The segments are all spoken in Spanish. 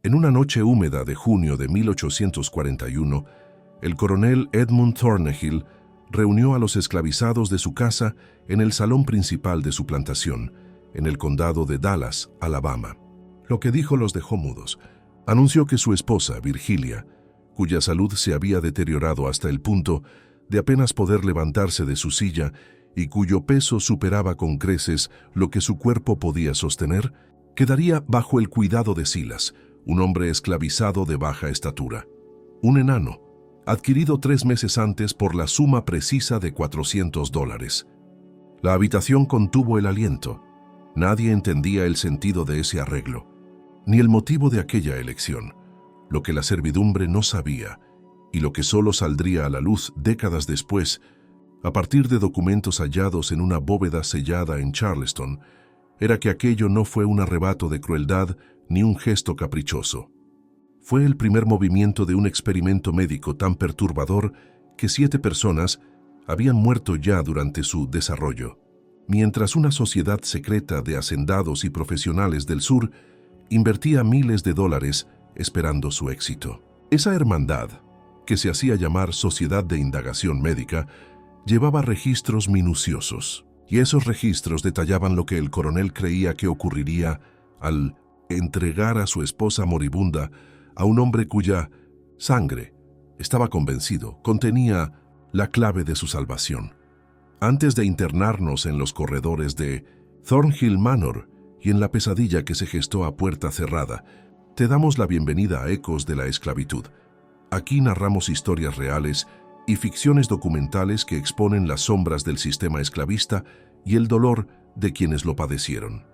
En una noche húmeda de junio de 1841, el coronel Edmund Thornhill reunió a los esclavizados de su casa en el salón principal de su plantación, en el condado de Dallas, Alabama. Lo que dijo los dejó mudos. Anunció que su esposa, Virgilia, cuya salud se había deteriorado hasta el punto de apenas poder levantarse de su silla y cuyo peso superaba con creces lo que su cuerpo podía sostener, quedaría bajo el cuidado de Silas, un hombre esclavizado de baja estatura. Un enano, adquirido 3 meses antes por la suma precisa de $400. La habitación contuvo el aliento. Nadie entendía el sentido de ese arreglo, ni el motivo de aquella elección, lo que la servidumbre no sabía, y lo que solo saldría a la luz décadas después, a partir de documentos hallados en una bóveda sellada en Charleston, era que aquello no fue un arrebato de crueldad ni un gesto caprichoso. Fue el primer movimiento de un experimento médico tan perturbador que 7 personas habían muerto ya durante su desarrollo, mientras una sociedad secreta de hacendados y profesionales del sur invertía miles de dólares esperando su éxito. Esa hermandad, que se hacía llamar Sociedad de Indagación Médica, llevaba registros minuciosos, y esos registros detallaban lo que el coronel creía que ocurriría al entregar a su esposa moribunda a un hombre cuya sangre, estaba convencido, contenía la clave de su salvación. Antes de internarnos en los corredores de Thornhill Manor y en la pesadilla que se gestó a puerta cerrada, te damos la bienvenida a Ecos de la Esclavitud. Aquí narramos historias reales y ficciones documentales que exponen las sombras del sistema esclavista y el dolor de quienes lo padecieron.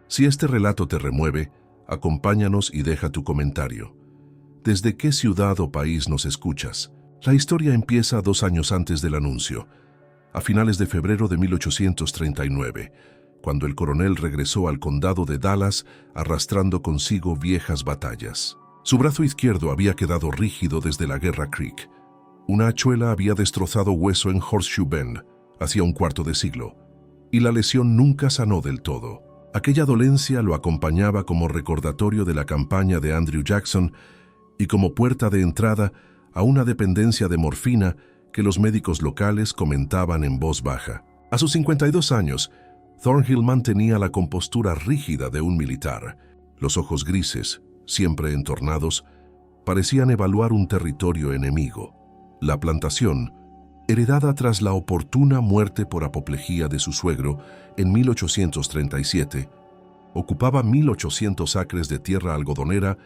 Si este relato te remueve, acompáñanos y deja tu comentario. ¿Desde qué ciudad o país nos escuchas? La historia empieza 2 años antes del anuncio, a finales de febrero de 1839, cuando el coronel regresó al condado de Dallas arrastrando consigo viejas batallas. Su brazo izquierdo había quedado rígido desde la Guerra Creek. Una hachuela había destrozado hueso en Horseshoe Bend hacía un cuarto de siglo, y la lesión nunca sanó del todo. Aquella dolencia lo acompañaba como recordatorio de la campaña de Andrew Jackson y como puerta de entrada a una dependencia de morfina que los médicos locales comentaban en voz baja. A sus 52 años, Thornhill mantenía la compostura rígida de un militar. Los ojos grises, siempre entornados, parecían evaluar un territorio enemigo. La plantación, heredada tras la oportuna muerte por apoplejía de su suegro en 1837, ocupaba 1.800 acres de tierra algodonera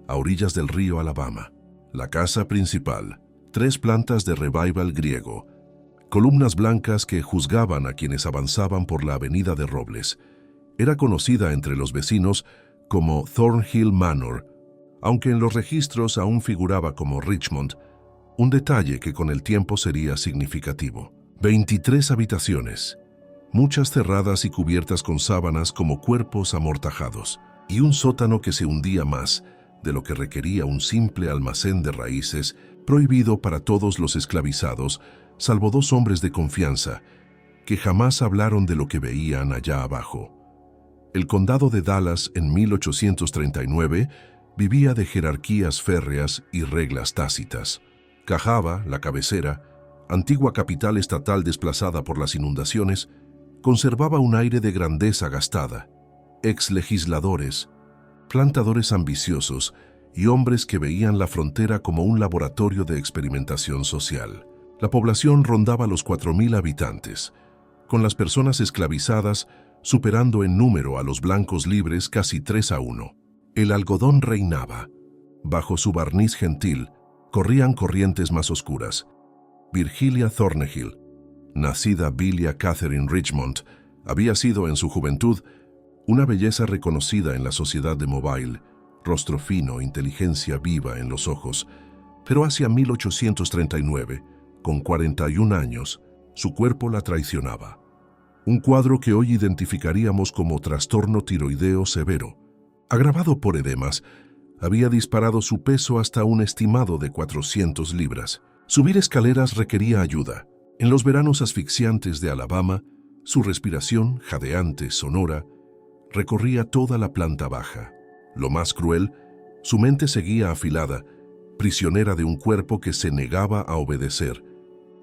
a orillas del río Alabama. La casa principal, 3 plantas de revival griego, columnas blancas que juzgaban a quienes avanzaban por la avenida de Robles, era conocida entre los vecinos como Thornhill Manor, aunque en los registros aún figuraba como Richmond, un detalle que con el tiempo sería significativo. 23 habitaciones, muchas cerradas y cubiertas con sábanas como cuerpos amortajados, y un sótano que se hundía más de lo que requería un simple almacén de raíces prohibido para todos los esclavizados, salvo 2 hombres de confianza, que jamás hablaron de lo que veían allá abajo. El condado de Dallas en 1839 vivía de jerarquías férreas y reglas tácitas. Cahaba, la cabecera, antigua capital estatal desplazada por las inundaciones, conservaba un aire de grandeza gastada. Exlegisladores, plantadores ambiciosos y hombres que veían la frontera como un laboratorio de experimentación social. La población rondaba los 4.000 habitantes, con las personas esclavizadas superando en número a los blancos libres casi 3-1. El algodón reinaba. Bajo su barniz gentil corrían corrientes más oscuras. Virgilia Thornhill, nacida Bilia Catherine Richmond, había sido en su juventud una belleza reconocida en la sociedad de Mobile, rostro fino, inteligencia viva en los ojos, pero hacia 1839, con 41 años, su cuerpo la traicionaba. Un cuadro que hoy identificaríamos como trastorno tiroideo severo, agravado por edemas, había disparado su peso hasta un estimado de 400 libras. Subir escaleras requería ayuda. En los veranos asfixiantes de Alabama, su respiración, jadeante, sonora, recorría toda la planta baja. Lo más cruel Su mente seguía afilada, prisionera de un cuerpo que se negaba a obedecer.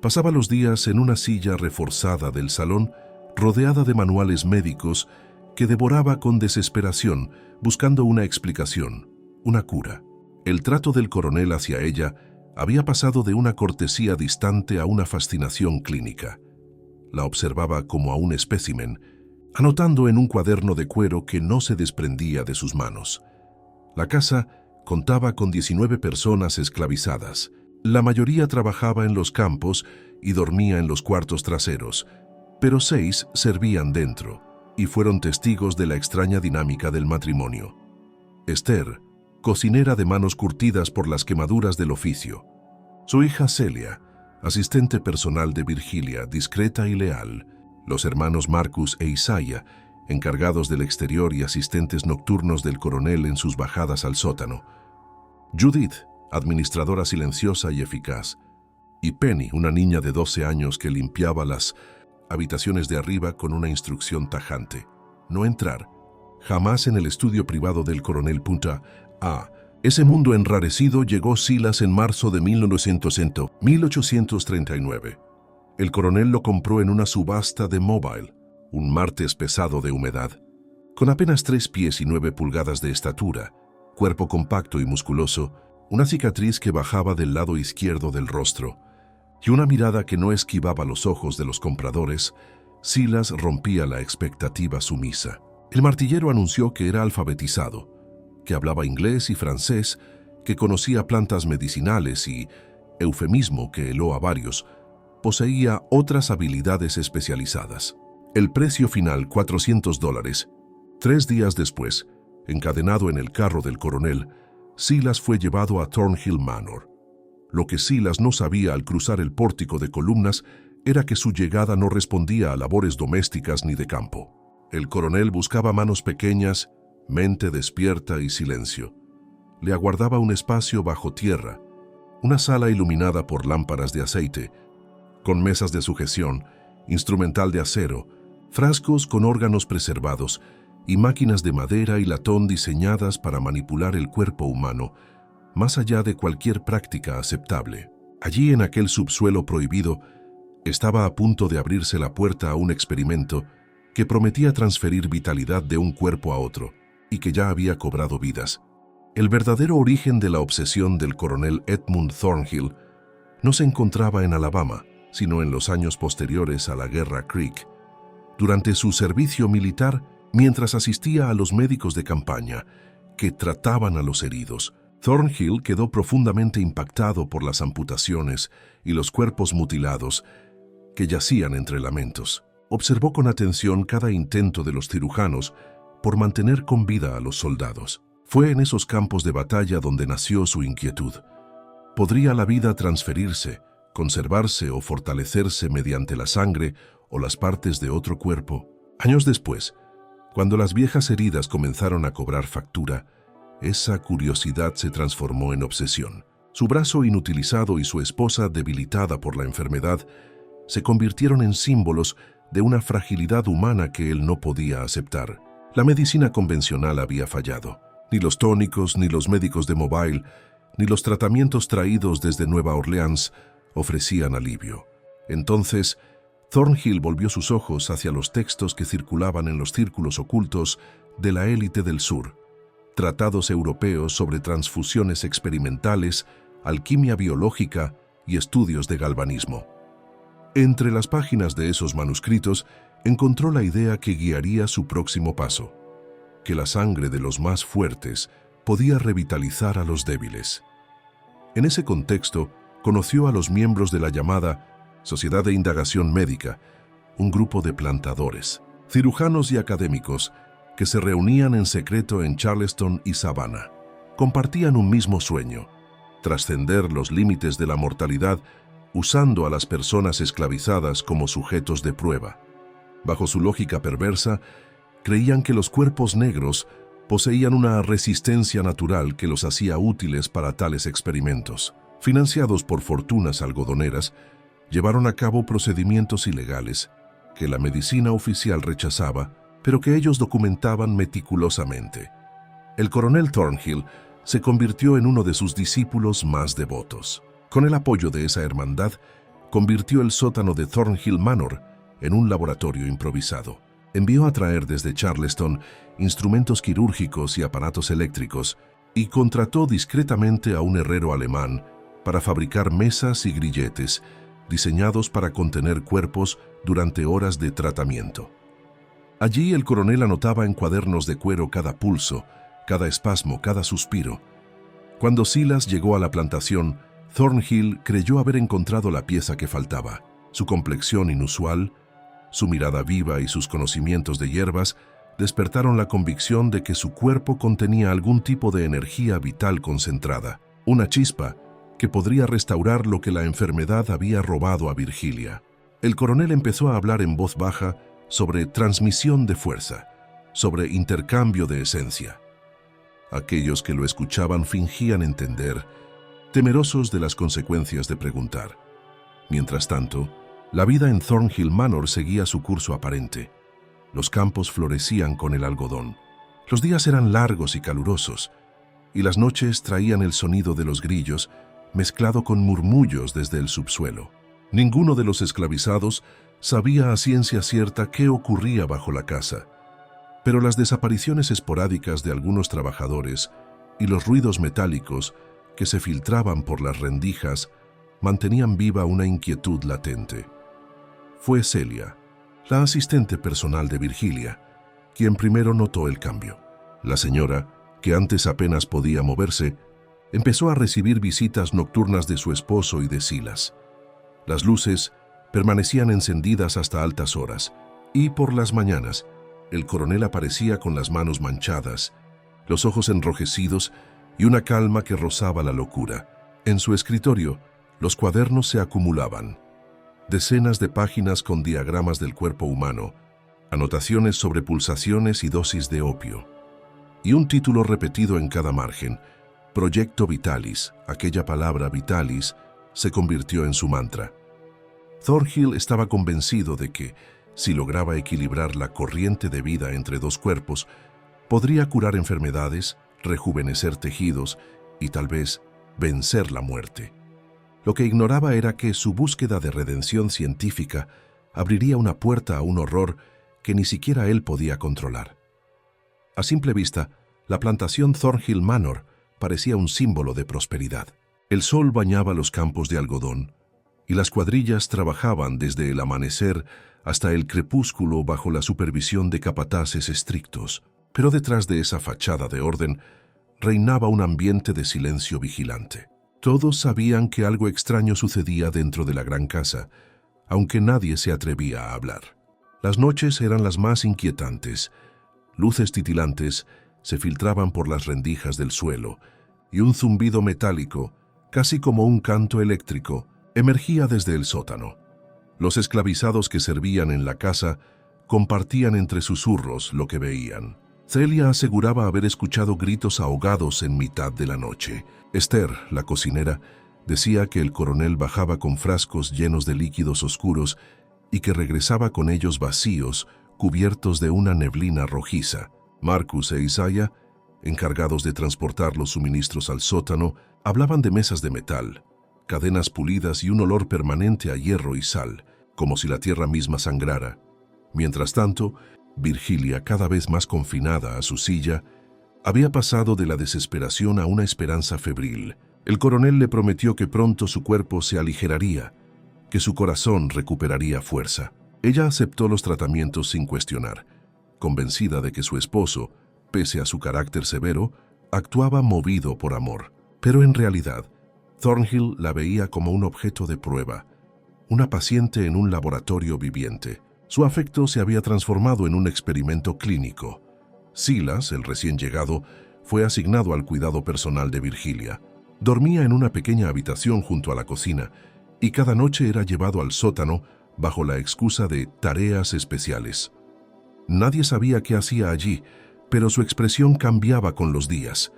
Pasaba los días en una silla reforzada del salón, rodeada de manuales médicos que devoraba con desesperación, buscando una explicación, una cura. El trato del coronel hacia ella había pasado de una cortesía distante a una fascinación clínica. La observaba como a un espécimen, anotando en un cuaderno de cuero que no se desprendía de sus manos. La casa contaba con 19 personas esclavizadas. La mayoría trabajaba en los campos y dormía en los cuartos traseros, pero 6 servían dentro y fueron testigos de la extraña dinámica del matrimonio. Esther, cocinera de manos curtidas por las quemaduras del oficio. Su hija Celia, asistente personal de Virgilia, discreta y leal. Los hermanos Marcus e Isaiah, encargados del exterior y asistentes nocturnos del coronel en sus bajadas al sótano. Judith, administradora silenciosa y eficaz. Y Penny, una niña de 12 años que limpiaba las habitaciones de arriba con una instrucción tajante: no entrar jamás en el estudio privado del coronel. A ese mundo enrarecido llegó Silas en marzo de 1839. El coronel lo compró en una subasta de Mobile, un martes pesado de humedad. Con apenas 3 pies y 9 pulgadas de estatura, cuerpo compacto y musculoso, una cicatriz que bajaba del lado izquierdo del rostro, y una mirada que no esquivaba los ojos de los compradores, Silas rompía la expectativa sumisa. El martillero anunció que era alfabetizado, que hablaba inglés y francés, que conocía plantas medicinales y, eufemismo que heló a varios, poseía otras habilidades especializadas. El precio final, $400. 3 días después, encadenado en el carro del coronel, Silas fue llevado a Thornhill Manor. Lo que Silas no sabía al cruzar el pórtico de columnas era que su llegada no respondía a labores domésticas ni de campo. El coronel buscaba manos pequeñas, mente despierta y silencio. Le aguardaba un espacio bajo tierra, una sala iluminada por lámparas de aceite, con mesas de sujeción, instrumental de acero, frascos con órganos preservados y máquinas de madera y latón diseñadas para manipular el cuerpo humano, más allá de cualquier práctica aceptable. Allí, en aquel subsuelo prohibido, estaba a punto de abrirse la puerta a un experimento que prometía transferir vitalidad de un cuerpo a otro y que ya había cobrado vidas. El verdadero origen de la obsesión del coronel Edmund Thornhill no se encontraba en Alabama, sino en los años posteriores a la Guerra Creek. Durante su servicio militar, mientras asistía a los médicos de campaña que trataban a los heridos, Thornhill quedó profundamente impactado por las amputaciones y los cuerpos mutilados que yacían entre lamentos. Observó con atención cada intento de los cirujanos por mantener con vida a los soldados. Fue en esos campos de batalla donde nació su inquietud. ¿Podría la vida transferirse, conservarse o fortalecerse mediante la sangre o las partes de otro cuerpo? Años después, cuando las viejas heridas comenzaron a cobrar factura, esa curiosidad se transformó en obsesión. Su brazo inutilizado y su esposa debilitada por la enfermedad se convirtieron en símbolos de una fragilidad humana que él no podía aceptar. La medicina convencional había fallado. Ni los tónicos, ni los médicos de Mobile, ni los tratamientos traídos desde Nueva Orleans ofrecían alivio. Entonces, Thornhill volvió sus ojos hacia los textos que circulaban en los círculos ocultos de la élite del sur. Tratados europeos sobre transfusiones experimentales, alquimia biológica y estudios de galvanismo. Entre las páginas de esos manuscritos encontró la idea que guiaría su próximo paso, que la sangre de los más fuertes podía revitalizar a los débiles. En ese contexto, conoció a los miembros de la llamada Sociedad de Indagación Médica, un grupo de plantadores, cirujanos y académicos que se reunían en secreto en Charleston y Savannah. Compartían un mismo sueño: trascender los límites de la mortalidad usando a las personas esclavizadas como sujetos de prueba. Bajo su lógica perversa, creían que los cuerpos negros poseían una resistencia natural que los hacía útiles para tales experimentos. Financiados por fortunas algodoneras, llevaron a cabo procedimientos ilegales que la medicina oficial rechazaba, pero que ellos documentaban meticulosamente. El coronel Thornhill se convirtió en uno de sus discípulos más devotos. Con el apoyo de esa hermandad, convirtió el sótano de Thornhill Manor en un laboratorio improvisado. Envió a traer desde Charleston instrumentos quirúrgicos y aparatos eléctricos y contrató discretamente a un herrero alemán para fabricar mesas y grilletes diseñados para contener cuerpos durante horas de tratamiento. Allí el coronel anotaba en cuadernos de cuero cada pulso, cada espasmo, cada suspiro. Cuando Silas llegó a la plantación, Thornhill creyó haber encontrado la pieza que faltaba. Su complexión inusual, su mirada viva y sus conocimientos de hierbas despertaron la convicción de que su cuerpo contenía algún tipo de energía vital concentrada, una chispa que podría restaurar lo que la enfermedad había robado a Virgilia. El coronel empezó a hablar en voz baja sobre transmisión de fuerza, sobre intercambio de esencia. Aquellos que lo escuchaban fingían entender, temerosos de las consecuencias de preguntar. Mientras tanto, la vida en Thornhill Manor seguía su curso aparente. Los campos florecían con el algodón. Los días eran largos y calurosos, y las noches traían el sonido de los grillos mezclado con murmullos desde el subsuelo. Ninguno de los esclavizados sabía a ciencia cierta qué ocurría bajo la casa, pero las desapariciones esporádicas de algunos trabajadores y los ruidos metálicos que se filtraban por las rendijas mantenían viva una inquietud latente. Fue Celia, la asistente personal de Virgilia, quien primero notó el cambio. La señora, que antes apenas podía moverse, empezó a recibir visitas nocturnas de su esposo y de Silas. Las luces permanecían encendidas hasta altas horas, y por las mañanas, el coronel aparecía con las manos manchadas, los ojos enrojecidos y una calma que rozaba la locura. En su escritorio, los cuadernos se acumulaban. Decenas de páginas con diagramas del cuerpo humano, anotaciones sobre pulsaciones y dosis de opio, y un título repetido en cada margen, Proyecto Vitalis. Aquella palabra Vitalis se convirtió en su mantra. Thornhill estaba convencido de que, si lograba equilibrar la corriente de vida entre dos cuerpos, podría curar enfermedades, rejuvenecer tejidos y tal vez vencer la muerte. Lo que ignoraba era que su búsqueda de redención científica abriría una puerta a un horror que ni siquiera él podía controlar. A simple vista, la plantación Thornhill Manor parecía un símbolo de prosperidad. El sol bañaba los campos de algodón y las cuadrillas trabajaban desde el amanecer hasta el crepúsculo bajo la supervisión de capataces estrictos. Pero detrás de esa fachada de orden reinaba un ambiente de silencio vigilante. Todos sabían que algo extraño sucedía dentro de la gran casa, aunque nadie se atrevía a hablar. Las noches eran las más inquietantes. Luces titilantes se filtraban por las rendijas del suelo, y un zumbido metálico, casi como un canto eléctrico, emergía desde el sótano. Los esclavizados que servían en la casa compartían entre susurros lo que veían. Celia aseguraba haber escuchado gritos ahogados en mitad de la noche. Esther, la cocinera, decía que el coronel bajaba con frascos llenos de líquidos oscuros y que regresaba con ellos vacíos, cubiertos de una neblina rojiza. Marcus e Isaiah, encargados de transportar los suministros al sótano, hablaban de mesas de metal, cadenas pulidas y un olor permanente a hierro y sal, como si la tierra misma sangrara. Mientras tanto, Virgilia, cada vez más confinada a su silla, había pasado de la desesperación a una esperanza febril. El coronel le prometió que pronto su cuerpo se aligeraría, que su corazón recuperaría fuerza. Ella aceptó los tratamientos sin cuestionar, convencida de que su esposo, pese a su carácter severo, actuaba movido por amor. Pero en realidad, Thornhill la veía como un objeto de prueba, una paciente en un laboratorio viviente. Su afecto se había transformado en un experimento clínico. Silas, el recién llegado, fue asignado al cuidado personal de Virgilia. Dormía en una pequeña habitación junto a la cocina y cada noche era llevado al sótano bajo la excusa de tareas especiales. Nadie sabía qué hacía allí, pero su expresión cambiaba con los días.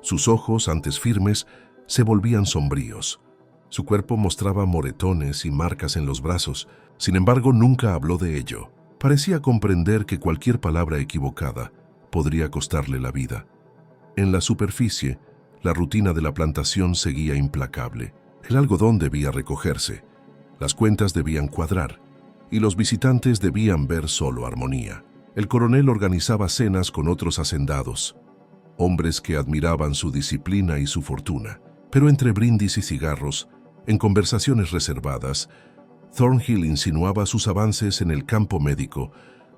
Sus ojos, antes firmes, se volvían sombríos. Su cuerpo mostraba moretones y marcas en los brazos. Sin embargo, nunca habló de ello. Parecía comprender que cualquier palabra equivocada podría costarle la vida. En la superficie, La rutina de la plantación seguía implacable. El algodón debía recogerse, las cuentas debían cuadrar, y los visitantes debían ver solo armonía. El coronel organizaba cenas con otros hacendados, hombres que admiraban su disciplina y su fortuna. Pero entre brindis y cigarros, en conversaciones reservadas, Thornhill insinuaba sus avances en el campo médico,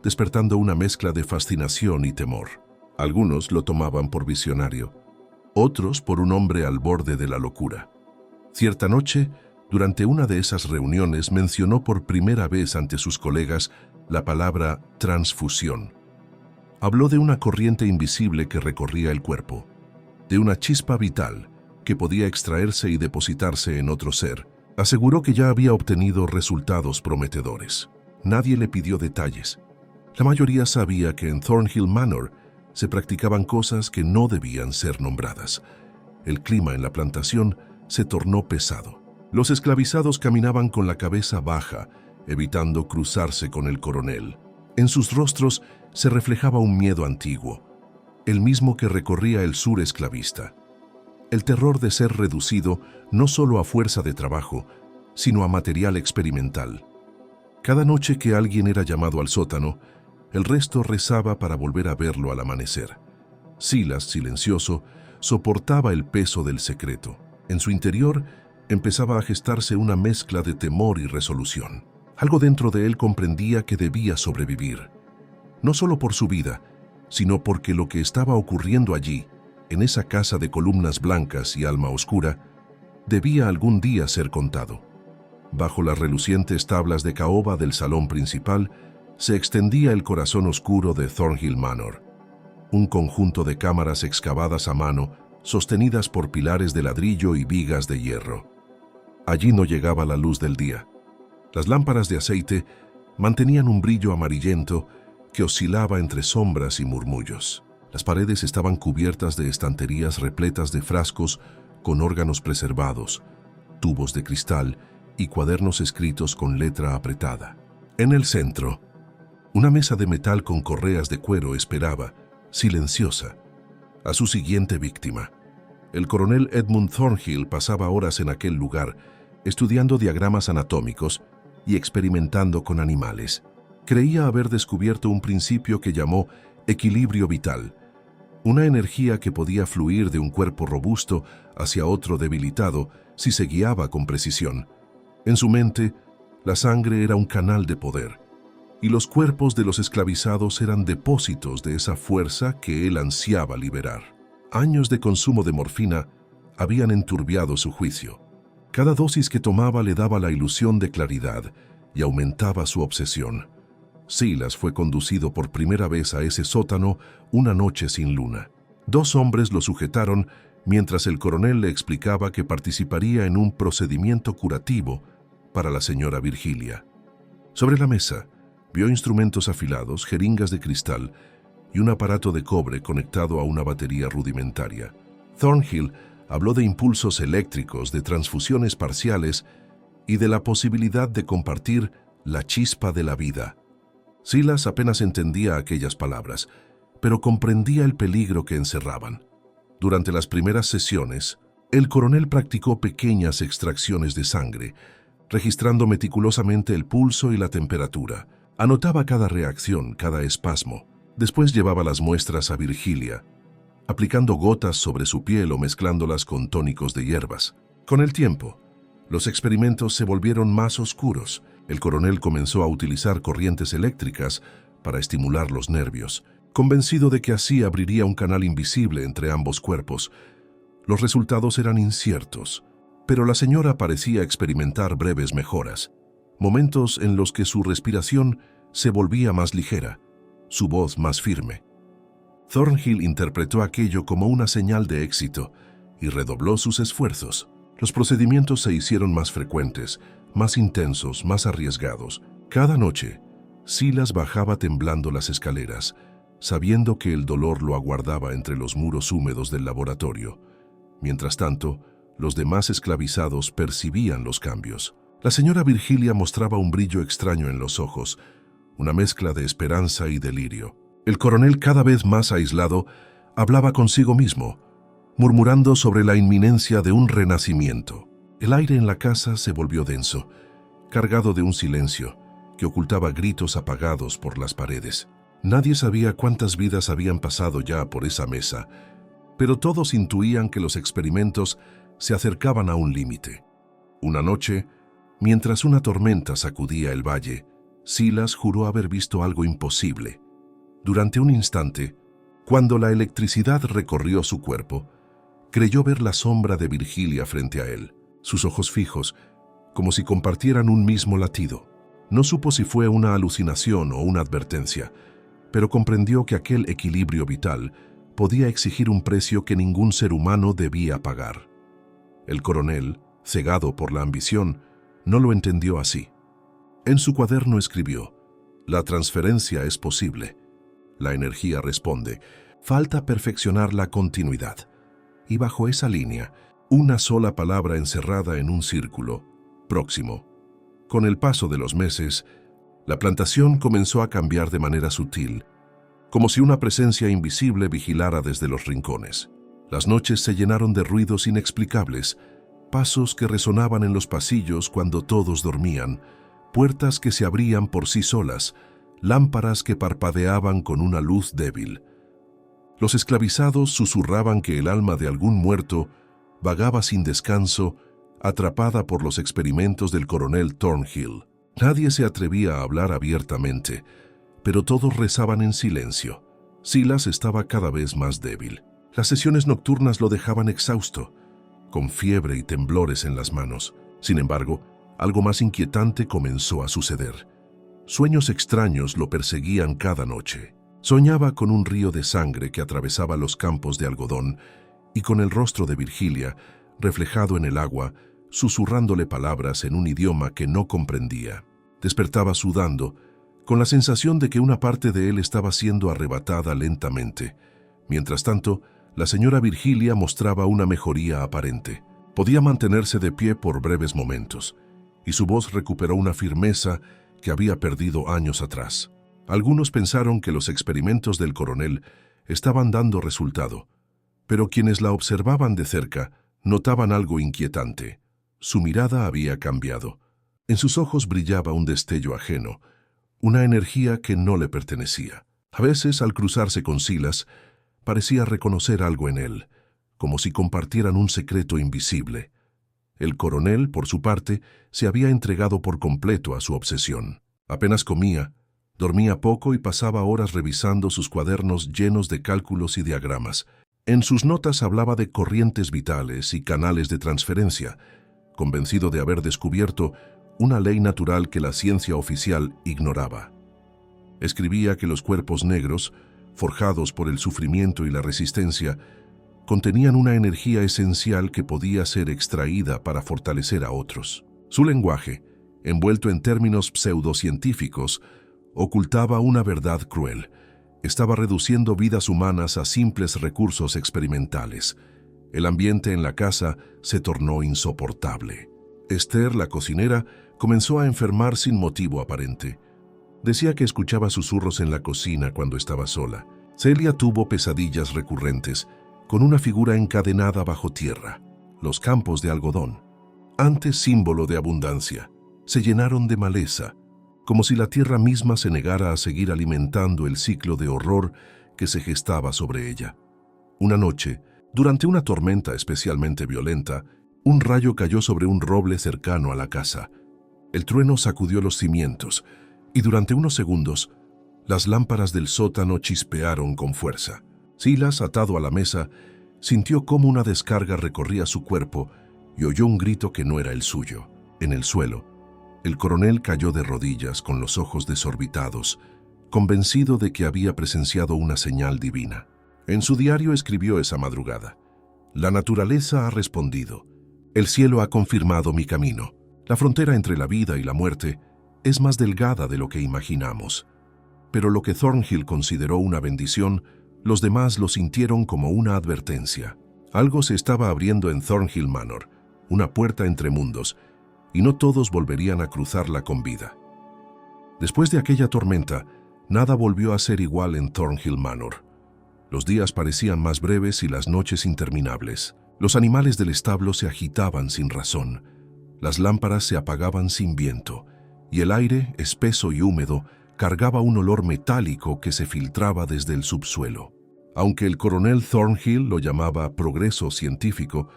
despertando una mezcla de fascinación y temor. Algunos lo tomaban por visionario, otros por un hombre al borde de la locura. Cierta noche, durante una de esas reuniones, mencionó por primera vez ante sus colegas la palabra transfusión. Habló de una corriente invisible que recorría el cuerpo, de una chispa vital que podía extraerse y depositarse en otro ser. Aseguró que ya había obtenido resultados prometedores. Nadie le pidió detalles. La mayoría sabía que en Thornhill Manor se practicaban cosas que no debían ser nombradas. El clima en la plantación se tornó pesado. Los esclavizados caminaban con la cabeza baja, evitando cruzarse con el coronel. En sus rostros se reflejaba un miedo antiguo, el mismo que recorría el sur esclavista. El terror de ser reducido no solo a fuerza de trabajo, sino a material experimental. Cada noche que alguien era llamado al sótano, el resto rezaba para volver a verlo al amanecer. Silas, silencioso, soportaba el peso del secreto. En su interior empezaba a gestarse una mezcla de temor y resolución. Algo dentro de él comprendía que debía sobrevivir, no solo por su vida, sino porque lo que estaba ocurriendo allí, en esa casa de columnas blancas y alma oscura, debía algún día ser contado. Bajo las relucientes tablas de caoba del salón principal se extendía el corazón oscuro de Thornhill Manor, un conjunto de cámaras excavadas a mano, sostenidas por pilares de ladrillo y vigas de hierro. Allí no llegaba la luz del día. Las lámparas de aceite mantenían un brillo amarillento que oscilaba entre sombras y murmullos. Las paredes estaban cubiertas de estanterías repletas de frascos con órganos preservados, tubos de cristal y cuadernos escritos con letra apretada. En el centro, una mesa de metal con correas de cuero esperaba, silenciosa, a su siguiente víctima. El coronel Edmund Thornhill pasaba horas en aquel lugar, estudiando diagramas anatómicos y experimentando con animales. Creía haber descubierto un principio que llamó equilibrio vital, una energía que podía fluir de un cuerpo robusto hacia otro debilitado si se guiaba con precisión. En su mente, la sangre era un canal de poder, y los cuerpos de los esclavizados eran depósitos de esa fuerza que él ansiaba liberar. Años de consumo de morfina habían enturbiado su juicio. Cada dosis que tomaba le daba la ilusión de claridad y aumentaba su obsesión. Silas fue conducido por primera vez a ese sótano una noche sin luna. 2 hombres lo sujetaron mientras el coronel le explicaba que participaría en un procedimiento curativo para la señora Virgilia. Sobre la mesa, vio instrumentos afilados, jeringas de cristal y un aparato de cobre conectado a una batería rudimentaria. Thornhill habló de impulsos eléctricos, de transfusiones parciales y de la posibilidad de compartir la chispa de la vida. Silas apenas entendía aquellas palabras, pero comprendía el peligro que encerraban. Durante las primeras sesiones, el coronel practicó pequeñas extracciones de sangre, registrando meticulosamente el pulso y la temperatura. Anotaba cada reacción, cada espasmo. Después llevaba las muestras a Virgilia, aplicando gotas sobre su piel o mezclándolas con tónicos de hierbas. Con el tiempo, los experimentos se volvieron más oscuros. El coronel comenzó a utilizar corrientes eléctricas para estimular los nervios, convencido de que así abriría un canal invisible entre ambos cuerpos. Los resultados eran inciertos, pero la señora parecía experimentar breves mejoras, momentos en los que su respiración se volvía más ligera, su voz más firme. Thornhill interpretó aquello como una señal de éxito y redobló sus esfuerzos. Los procedimientos se hicieron más frecuentes, más intensos, más arriesgados. Cada noche, Silas bajaba temblando las escaleras, sabiendo que el dolor lo aguardaba entre los muros húmedos del laboratorio. Mientras tanto, los demás esclavizados percibían los cambios. La señora Virgilia mostraba un brillo extraño en los ojos, una mezcla de esperanza y delirio. El coronel, cada vez más aislado, hablaba consigo mismo. murmurando sobre la inminencia de un renacimiento. El aire en la casa se volvió denso, cargado de un silencio que ocultaba gritos apagados por las paredes. Nadie sabía cuántas vidas habían pasado ya por esa mesa, pero todos intuían que los experimentos se acercaban a un límite. Una noche, mientras una tormenta sacudía el valle, Silas juró haber visto algo imposible. Durante un instante, cuando la electricidad recorrió su cuerpo, creyó ver la sombra de Virgilia frente a él, sus ojos fijos, como si compartieran un mismo latido. No supo si fue una alucinación o una advertencia, pero comprendió que aquel equilibrio vital podía exigir un precio que ningún ser humano debía pagar. El coronel, cegado por la ambición, no lo entendió así. En su cuaderno escribió: «La transferencia es posible. La energía responde. Falta perfeccionar la continuidad». Y bajo esa línea, una sola palabra encerrada en un círculo: próximo. Con el paso de los meses, la plantación comenzó a cambiar de manera sutil, como si una presencia invisible vigilara desde los rincones. Las noches se llenaron de ruidos inexplicables, pasos que resonaban en los pasillos cuando todos dormían, puertas que se abrían por sí solas, lámparas que parpadeaban con una luz débil. Los esclavizados susurraban que el alma de algún muerto vagaba sin descanso, atrapada por los experimentos del coronel Thornhill. Nadie se atrevía a hablar abiertamente, pero todos rezaban en silencio. Silas estaba cada vez más débil. Las sesiones nocturnas lo dejaban exhausto, con fiebre y temblores en las manos. Sin embargo, algo más inquietante comenzó a suceder. Sueños extraños lo perseguían cada noche. Soñaba con un río de sangre que atravesaba los campos de algodón y con el rostro de Virgilia reflejado en el agua, susurrándole palabras en un idioma que no comprendía. Despertaba sudando, con la sensación de que una parte de él estaba siendo arrebatada lentamente. Mientras tanto, la señora Virgilia mostraba una mejoría aparente. Podía mantenerse de pie por breves momentos, y su voz recuperó una firmeza que había perdido años atrás. Algunos pensaron que los experimentos del coronel estaban dando resultado, pero quienes la observaban de cerca notaban algo inquietante. Su mirada había cambiado. En sus ojos brillaba un destello ajeno, una energía que no le pertenecía. A veces, al cruzarse con Silas, parecía reconocer algo en él, como si compartieran un secreto invisible. El coronel, por su parte, se había entregado por completo a su obsesión. Apenas comía, dormía poco y pasaba horas revisando sus cuadernos llenos de cálculos y diagramas. En sus notas hablaba de corrientes vitales y canales de transferencia, convencido de haber descubierto una ley natural que la ciencia oficial ignoraba. Escribía que los cuerpos negros, forjados por el sufrimiento y la resistencia, contenían una energía esencial que podía ser extraída para fortalecer a otros. Su lenguaje, envuelto en términos pseudocientíficos, ocultaba una verdad cruel. Estaba reduciendo vidas humanas a simples recursos experimentales. El ambiente en la casa se tornó insoportable. Esther, la cocinera, comenzó a enfermar sin motivo aparente. Decía que escuchaba susurros en la cocina cuando estaba sola. Celia tuvo pesadillas recurrentes, con una figura encadenada bajo tierra. Los campos de algodón, antes símbolo de abundancia, se llenaron de maleza, como si la tierra misma se negara a seguir alimentando el ciclo de horror que se gestaba sobre ella. Una noche, durante una tormenta especialmente violenta, un rayo cayó sobre un roble cercano a la casa. El trueno sacudió los cimientos, y durante unos segundos, las lámparas del sótano chispearon con fuerza. Silas, atado a la mesa, sintió cómo una descarga recorría su cuerpo y oyó un grito que no era el suyo. En el suelo, el coronel cayó de rodillas con los ojos desorbitados, convencido de que había presenciado una señal divina. En su diario escribió esa madrugada: «La naturaleza ha respondido. El cielo ha confirmado mi camino. La frontera entre la vida y la muerte es más delgada de lo que imaginamos». Pero lo que Thornhill consideró una bendición, los demás lo sintieron como una advertencia. Algo se estaba abriendo en Thornhill Manor, una puerta entre mundos, y no todos volverían a cruzarla con vida. Después de aquella tormenta, nada volvió a ser igual en Thornhill Manor. Los días parecían más breves y las noches interminables. Los animales del establo se agitaban sin razón. Las lámparas se apagaban sin viento, y el aire, espeso y húmedo, cargaba un olor metálico que se filtraba desde el subsuelo. Aunque el coronel Thornhill lo llamaba progreso científico,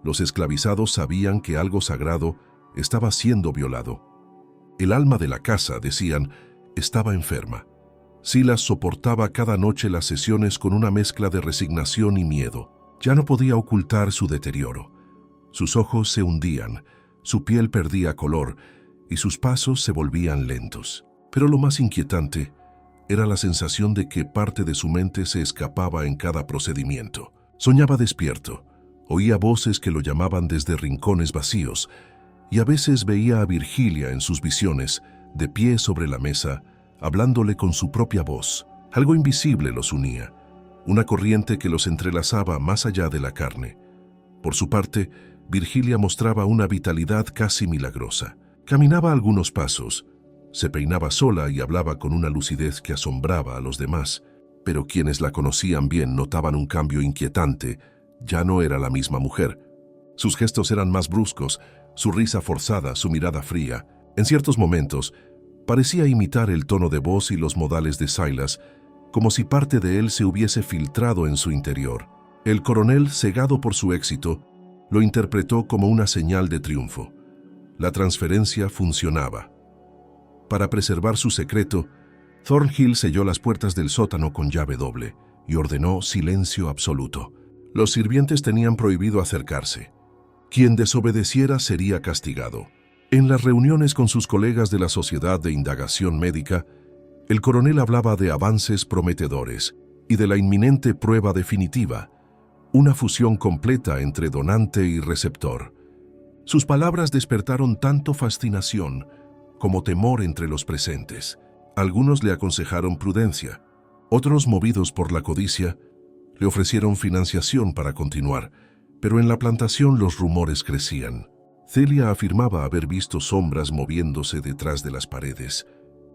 los esclavizados sabían que algo sagrado estaba siendo violado. El alma de la casa, decían, estaba enferma. Silas soportaba cada noche las sesiones con una mezcla de resignación y miedo. Ya no podía ocultar su deterioro. Sus ojos se hundían, su piel perdía color y sus pasos se volvían lentos. Pero lo más inquietante era la sensación de que parte de su mente se escapaba en cada procedimiento. Soñaba despierto, oía voces que lo llamaban desde rincones vacíos y a veces veía a Virgilia en sus visiones, de pie sobre la mesa, hablándole con su propia voz. Algo invisible los unía, una corriente que los entrelazaba más allá de la carne. Por su parte, Virgilia mostraba una vitalidad casi milagrosa. Caminaba algunos pasos, se peinaba sola y hablaba con una lucidez que asombraba a los demás, pero quienes la conocían bien notaban un cambio inquietante. Ya no era la misma mujer. Sus gestos eran más bruscos, su risa forzada, su mirada fría. En ciertos momentos, parecía imitar el tono de voz y los modales de Silas, como si parte de él se hubiese filtrado en su interior. El coronel, cegado por su éxito, lo interpretó como una señal de triunfo. La transferencia funcionaba. Para preservar su secreto, Thornhill selló las puertas del sótano con llave doble y ordenó silencio absoluto. Los sirvientes tenían prohibido acercarse. Quien desobedeciera sería castigado. En las reuniones con sus colegas de la Sociedad de Indagación Médica, el coronel hablaba de avances prometedores y de la inminente prueba definitiva, una fusión completa entre donante y receptor. Sus palabras despertaron tanto fascinación como temor entre los presentes. Algunos le aconsejaron prudencia, otros, movidos por la codicia, le ofrecieron financiación para continuar, pero en la plantación los rumores crecían. Celia afirmaba haber visto sombras moviéndose detrás de las paredes.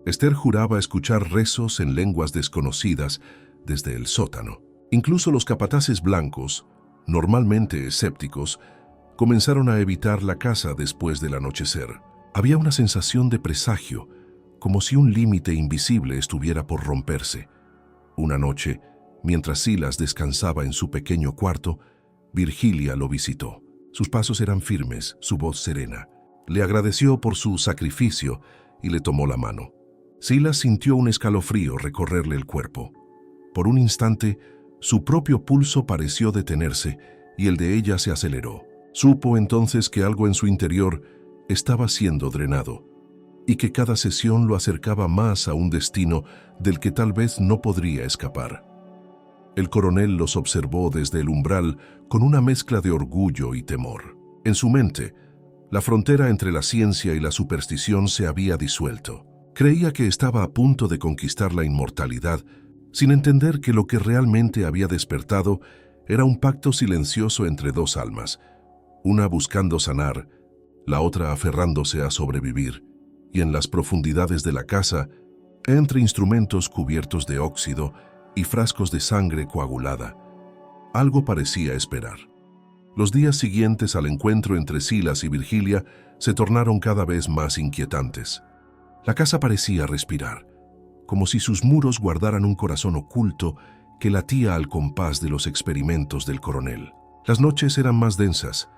Esther juraba escuchar rezos en lenguas desconocidas desde el sótano. Incluso los capataces blancos, normalmente escépticos, comenzaron a evitar la casa después del anochecer. Había una sensación de presagio, como si un límite invisible estuviera por romperse. Una noche, mientras Silas descansaba en su pequeño cuarto, Virgilia lo visitó. Sus pasos eran firmes, su voz serena. Le agradeció por su sacrificio y le tomó la mano. Silas sintió un escalofrío recorrerle el cuerpo. Por un instante, su propio pulso pareció detenerse y el de ella se aceleró. Supo entonces que algo en su interior estaba siendo drenado y que cada sesión lo acercaba más a un destino del que tal vez no podría escapar. El coronel los observó desde el umbral con una mezcla de orgullo y temor. En su mente, la frontera entre la ciencia y la superstición se había disuelto. Creía que estaba a punto de conquistar la inmortalidad, sin entender que lo que realmente había despertado era un pacto silencioso entre dos almas, una buscando sanar, la otra aferrándose a sobrevivir, y en las profundidades de la casa, entre instrumentos cubiertos de óxido y frascos de sangre coagulada, algo parecía esperar. Los días siguientes al encuentro entre Silas y Virgilia se tornaron cada vez más inquietantes. La casa parecía respirar, como si sus muros guardaran un corazón oculto que latía al compás de los experimentos del coronel. Las noches eran más densas,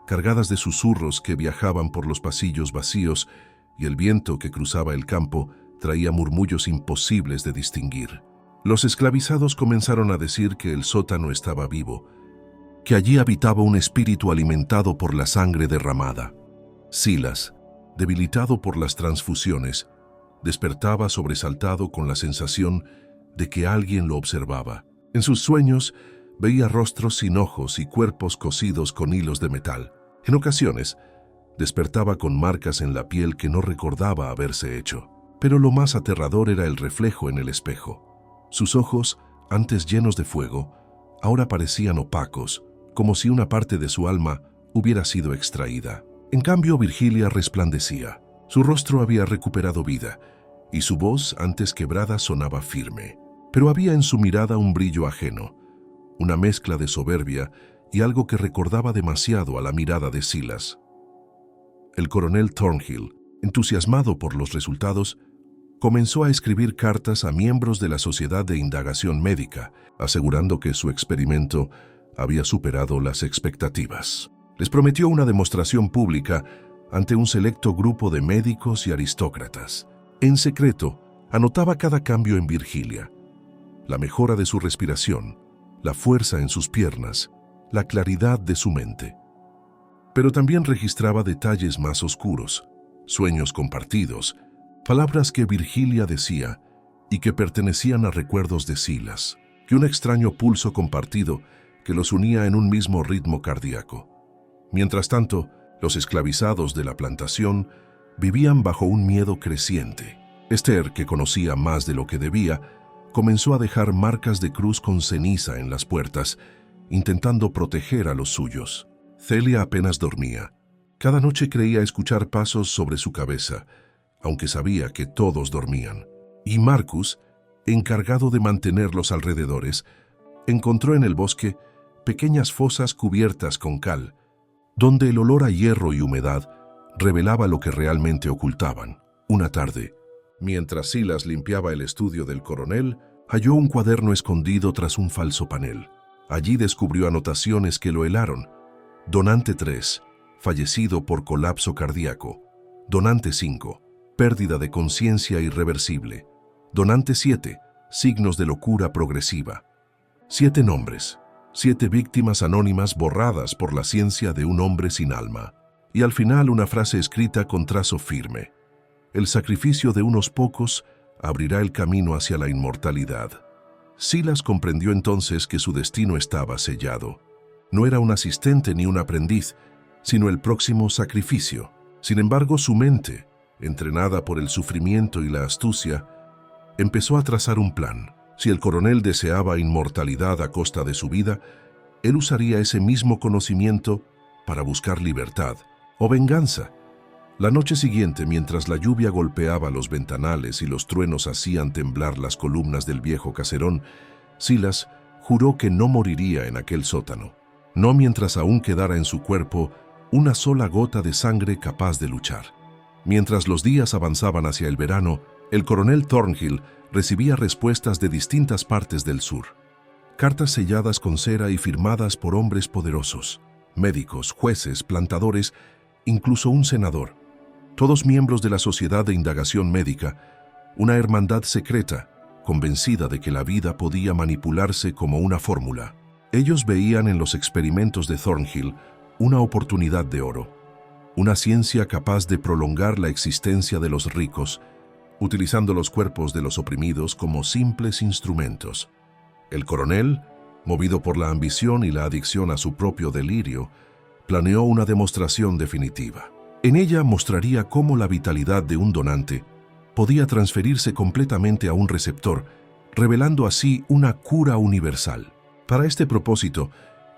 cargadas de susurros que viajaban por los pasillos vacíos, y el viento que cruzaba el campo traía murmullos imposibles de distinguir. Los esclavizados comenzaron a decir que el sótano estaba vivo, que allí habitaba un espíritu alimentado por la sangre derramada. Silas, debilitado por las transfusiones, despertaba sobresaltado con la sensación de que alguien lo observaba. En sus sueños veía rostros sin ojos y cuerpos cosidos con hilos de metal. En ocasiones, despertaba con marcas en la piel que no recordaba haberse hecho. Pero lo más aterrador era el reflejo en el espejo. Sus ojos, antes llenos de fuego, ahora parecían opacos, como si una parte de su alma hubiera sido extraída. En cambio, Virgilia resplandecía. Su rostro había recuperado vida, y su voz, antes quebrada, sonaba firme. Pero había en su mirada un brillo ajeno, una mezcla de soberbia y algo que recordaba demasiado a la mirada de Silas. El coronel Thornhill, entusiasmado por los resultados, comenzó a escribir cartas a miembros de la Sociedad de Indagación Médica, asegurando que su experimento había superado las expectativas. Les prometió una demostración pública ante un selecto grupo de médicos y aristócratas. En secreto, anotaba cada cambio en Virgilia: la mejora de su respiración, la fuerza en sus piernas, la claridad de su mente. Pero también registraba detalles más oscuros, sueños compartidos, palabras que Virgilia decía y que pertenecían a recuerdos de Silas, y un extraño pulso compartido que los unía en un mismo ritmo cardíaco. Mientras tanto, los esclavizados de la plantación vivían bajo un miedo creciente. Esther, que conocía más de lo que debía, comenzó a dejar marcas de cruz con ceniza en las puertas, intentando proteger a los suyos. Celia apenas dormía. Cada noche creía escuchar pasos sobre su cabeza, aunque sabía que todos dormían. Y Marcus, encargado de mantener los alrededores, encontró en el bosque pequeñas fosas cubiertas con cal, donde el olor a hierro y humedad revelaba lo que realmente ocultaban. Una tarde, mientras Silas limpiaba el estudio del coronel, halló un cuaderno escondido tras un falso panel. Allí descubrió anotaciones que lo helaron. Donante 3, fallecido por colapso cardíaco. Donante 5, pérdida de conciencia irreversible. Donante 7, signos de locura progresiva. 7 nombres, 7 víctimas anónimas borradas por la ciencia de un hombre sin alma. Y al final una frase escrita con trazo firme: el sacrificio de unos pocos abrirá el camino hacia la inmortalidad. Silas comprendió entonces que su destino estaba sellado. No era un asistente ni un aprendiz, sino el próximo sacrificio. Sin embargo, su mente, entrenada por el sufrimiento y la astucia, empezó a trazar un plan. Si el coronel deseaba inmortalidad a costa de su vida, él usaría ese mismo conocimiento para buscar libertad o venganza. La noche siguiente, mientras la lluvia golpeaba los ventanales y los truenos hacían temblar las columnas del viejo caserón, Silas juró que no moriría en aquel sótano, no mientras aún quedara en su cuerpo una sola gota de sangre capaz de luchar. Mientras los días avanzaban hacia el verano, el coronel Thornhill recibía respuestas de distintas partes del sur. Cartas selladas con cera y firmadas por hombres poderosos, médicos, jueces, plantadores, incluso un senador. Todos miembros de la Sociedad de Indagación Médica, una hermandad secreta, convencida de que la vida podía manipularse como una fórmula. Ellos veían en los experimentos de Thornhill una oportunidad de oro, una ciencia capaz de prolongar la existencia de los ricos, utilizando los cuerpos de los oprimidos como simples instrumentos. El coronel, movido por la ambición y la adicción a su propio delirio, planeó una demostración definitiva. En ella mostraría cómo la vitalidad de un donante podía transferirse completamente a un receptor, revelando así una cura universal. Para este propósito,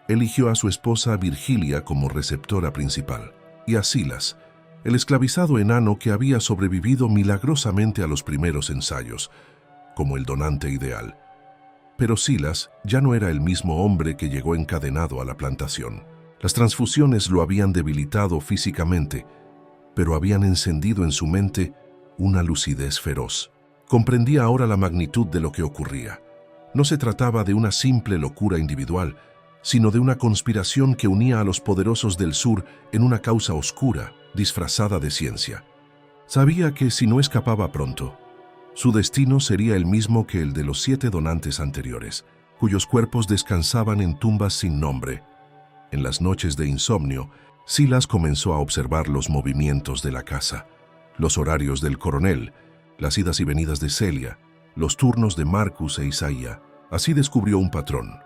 eligió a su esposa Virgilia como receptora principal y a Silas, el esclavizado enano que había sobrevivido milagrosamente a los primeros ensayos, como el donante ideal. Pero Silas ya no era el mismo hombre que llegó encadenado a la plantación. Las transfusiones lo habían debilitado físicamente, pero habían encendido en su mente una lucidez feroz. Comprendía ahora la magnitud de lo que ocurría. No se trataba de una simple locura individual, sino de una conspiración que unía a los poderosos del sur en una causa oscura, disfrazada de ciencia. Sabía que si no escapaba pronto, su destino sería el mismo que el de los 7 donantes anteriores, cuyos cuerpos descansaban en tumbas sin nombre. En las noches de insomnio, Silas comenzó a observar los movimientos de la casa, los horarios del coronel, las idas y venidas de Celia, los turnos de Marcus e Isaía. Así descubrió un patrón.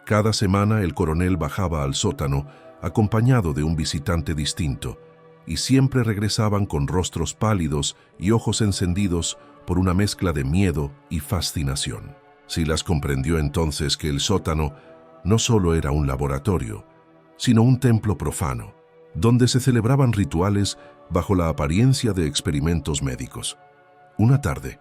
Cada semana el coronel bajaba al sótano acompañado de un visitante distinto, y siempre regresaban con rostros pálidos y ojos encendidos por una mezcla de miedo y fascinación. Silas comprendió entonces que el sótano no solo era un laboratorio, sino un templo profano, donde se celebraban rituales bajo la apariencia de experimentos médicos. Una tarde,